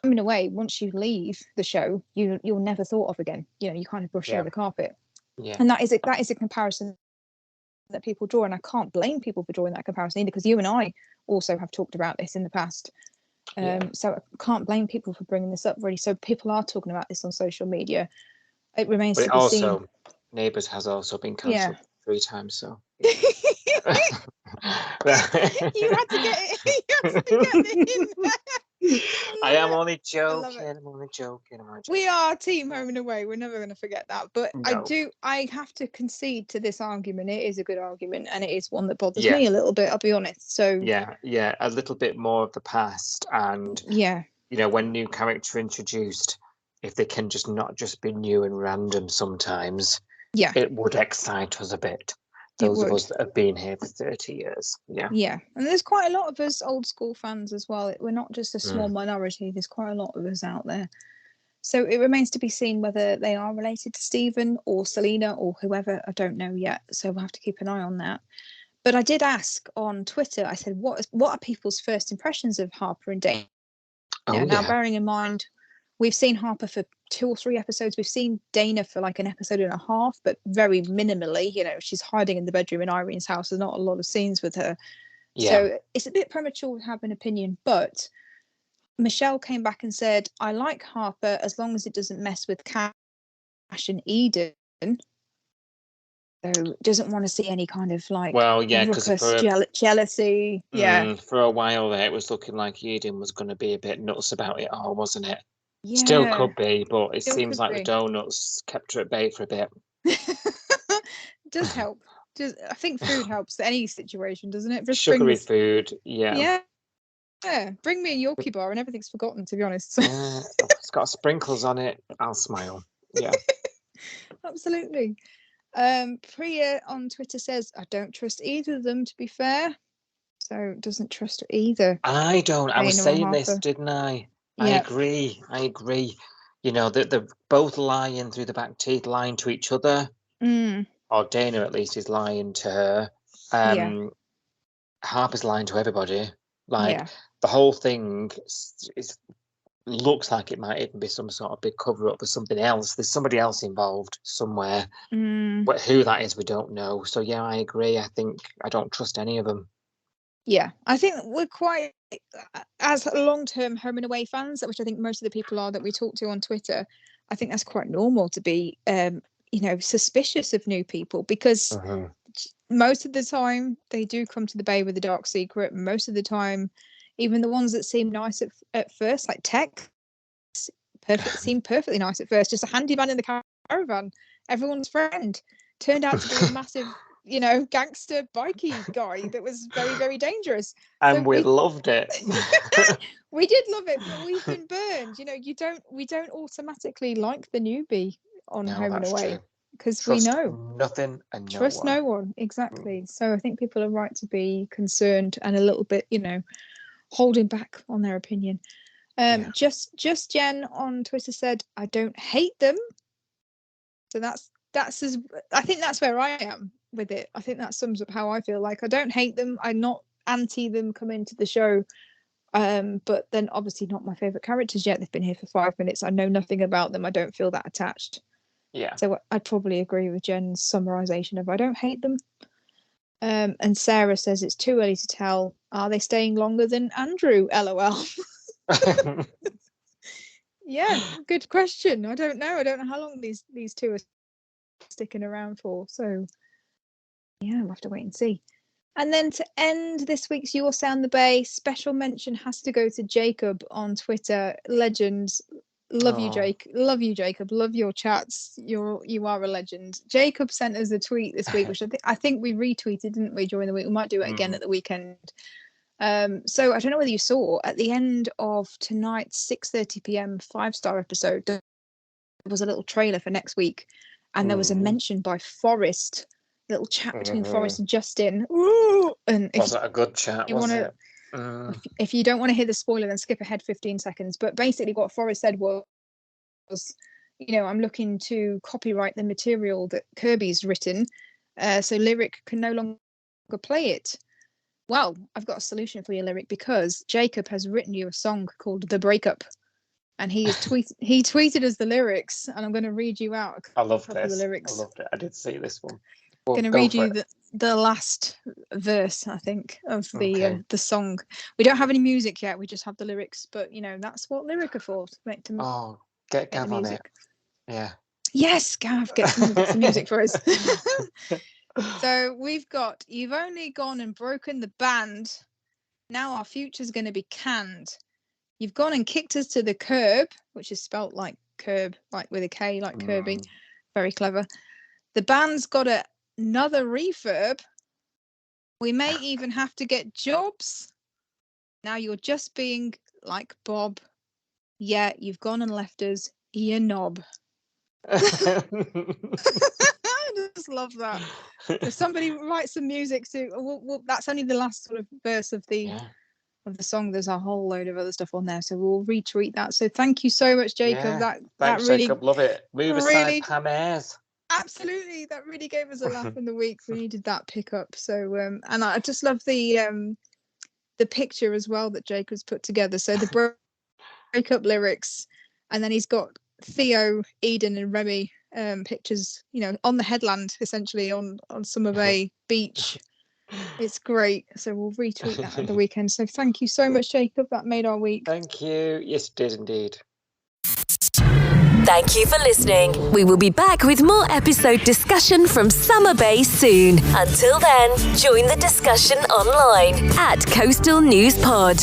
Speaker 5: and Away, once you leave the show, you're never thought of again. You kind of brush it over the carpet. And that is a comparison that people draw, and I can't blame people for drawing that comparison either, because you and I also have talked about this in the past. So I can't blame people for bringing this up, really. So people are talking about this on social media. It remains to be seen.
Speaker 4: Neighbours has also been cancelled 3 times, so
Speaker 5: you had to get it in there.
Speaker 4: I am only joking. I'm only joking.
Speaker 5: We are Team Home and Away. We're never going to forget that. But no. I have to concede to this argument. It is a good argument, and it is one that bothers me a little bit, I'll be honest. So
Speaker 4: yeah, a little bit more of the past, and when new character introduced, if they can not just be new and random sometimes, it would excite us a bit. Those of us that have been here for 30 years. Yeah.
Speaker 5: And there's quite a lot of us old school fans as well. We're not just a small minority. There's quite a lot of us out there. So it remains to be seen whether they are related to Stephen or Selena or whoever. I don't know yet. So we'll have to keep an eye on that. But I did ask on Twitter, I said, what are people's first impressions of Harper and Dana? Now, bearing in mind, we've seen Harper for 2 or 3 episodes. We've seen Dana for like an episode and a half, but very minimally. She's hiding in the bedroom in Irene's house. There's not a lot of scenes with her. So it's a bit premature to have an opinion. But Michelle came back and said, I like Harper as long as it doesn't mess with Cash and Eden. So doesn't want to see any kind of like because jealousy.
Speaker 4: For a while there, it was looking like Eden was going to be a bit nuts about it all, wasn't it? Yeah. Still could be, but it seems like the donuts kept her at bay for a bit.
Speaker 5: Does help. I think food helps any situation, doesn't it?
Speaker 4: Just sugary food, yeah.
Speaker 5: Bring me a Yorkie bar and everything's forgotten, to be honest.
Speaker 4: It's got sprinkles on it. I'll smile. Yeah.
Speaker 5: Absolutely. Priya on Twitter says, I don't trust either of them, to be fair. So doesn't trust either.
Speaker 4: I don't. I was saying this, didn't I? I agree. They're both lying through the back teeth, lying to each other. Or Dana, at least, is lying to her. Harper's lying to everybody. The whole thing looks like it might even be some sort of big cover-up for something else. There's somebody else involved somewhere. But who that is, we don't know. So, I agree. I don't trust any of them.
Speaker 5: Yeah, I think we're quite, as long-term Home and Away fans, which I think most of the people are that we talk to on Twitter, I think that's quite normal to be, suspicious of new people, because most of the time they do come to the bay with a dark secret. Most of the time, even the ones that seem nice at first, like Tex, seemed perfectly nice at first, just a handyman in the caravan, everyone's friend, turned out to be a massive gangster bikey guy that was very, very dangerous.
Speaker 4: And so we loved it.
Speaker 5: We did love it, but we've been burned. We don't automatically like the newbie on Home and Away, because we know.
Speaker 4: Nothing and
Speaker 5: Trust
Speaker 4: no
Speaker 5: no one. Exactly. So I think people are right to be concerned and a little bit, holding back on their opinion. Just Jen on Twitter said, I don't hate them. So I think that's where I am with it. I think that sums up how I feel. Like, I don't hate them. I'm not anti them coming to the show. But then obviously not my favorite characters yet. They've been here for 5 minutes. I know nothing about them. I don't feel that attached.
Speaker 4: Yeah.
Speaker 5: So I'd probably agree with Jen's summarization of I don't hate them. And Sarah says it's too early to tell. Are they staying longer than Andrew? LOL. Yeah, good question. I don't know. I don't know how long these two are sticking around for. So yeah, we'll have to wait and see. And then to end this week's Your Sound the Bay, special mention has to go to Jacob on Twitter. Legend. Love you, Jake. Love you, Jacob. Love your chats. You are a legend. Jacob sent us a tweet this week, which I think we retweeted, didn't we, during the week? We might do it again at the weekend. So I don't know whether you saw at the end of tonight's 6:30 p.m. 5-star episode, there was a little trailer for next week, and there was a mention by Forrest, a little chat between Forrest and Justin. Ooh! And
Speaker 4: Was it a good chat?
Speaker 5: If you don't want to hear the spoiler, then skip ahead 15 seconds. But basically, what Forrest said was, I'm looking to copyright the material that Kirby's written, so Lyric can no longer play it. Well, I've got a solution for you, Lyric, because Jacob has written you a song called The Breakup, and he tweeted us the lyrics, and I'm going to read you out
Speaker 4: I love this.
Speaker 5: the lyrics.
Speaker 4: I loved it. I did see this one.
Speaker 5: I'm going to read you the last verse, I think, of the song. We don't have any music yet. We just have the lyrics, but that's what Lyric are for.
Speaker 4: Get Gav on it. Yeah.
Speaker 5: Yes, Gav, get some music for us. So we've got, you've only gone and broken the band. Now our future's going to be canned. You've gone and kicked us to the curb, which is spelt like curb, like with a K, like Kirby. Very clever. The band's got another refurb. We may even have to get jobs. Now you're just being like Bob. Yeah, you've gone and left us, you knob. I just love that. If somebody writes some music to, that's only the last sort of verse of the song. There's a whole load of other stuff on there, so we'll retweet that. So thank you so much, Jacob.
Speaker 4: Thanks,
Speaker 5: really,
Speaker 4: Jacob. Love it. Move aside, Pam Ayres.
Speaker 5: Absolutely, that really gave us a laugh in the week. We needed that pickup. So, and I just love the picture as well that Jacob's put together. So the breakup lyrics, and then he's got Theo, Eden, and Remy pictures, on the headland, essentially on Summer Bay Beach. It's great. So we'll retweet that at the weekend. So thank you so much, Jacob. That made our week.
Speaker 4: Thank you. Yes, it did indeed.
Speaker 3: Thank you for listening. We will be back with more episode discussion from Summer Bay soon. Until then, join the discussion online at Coastal News Pod.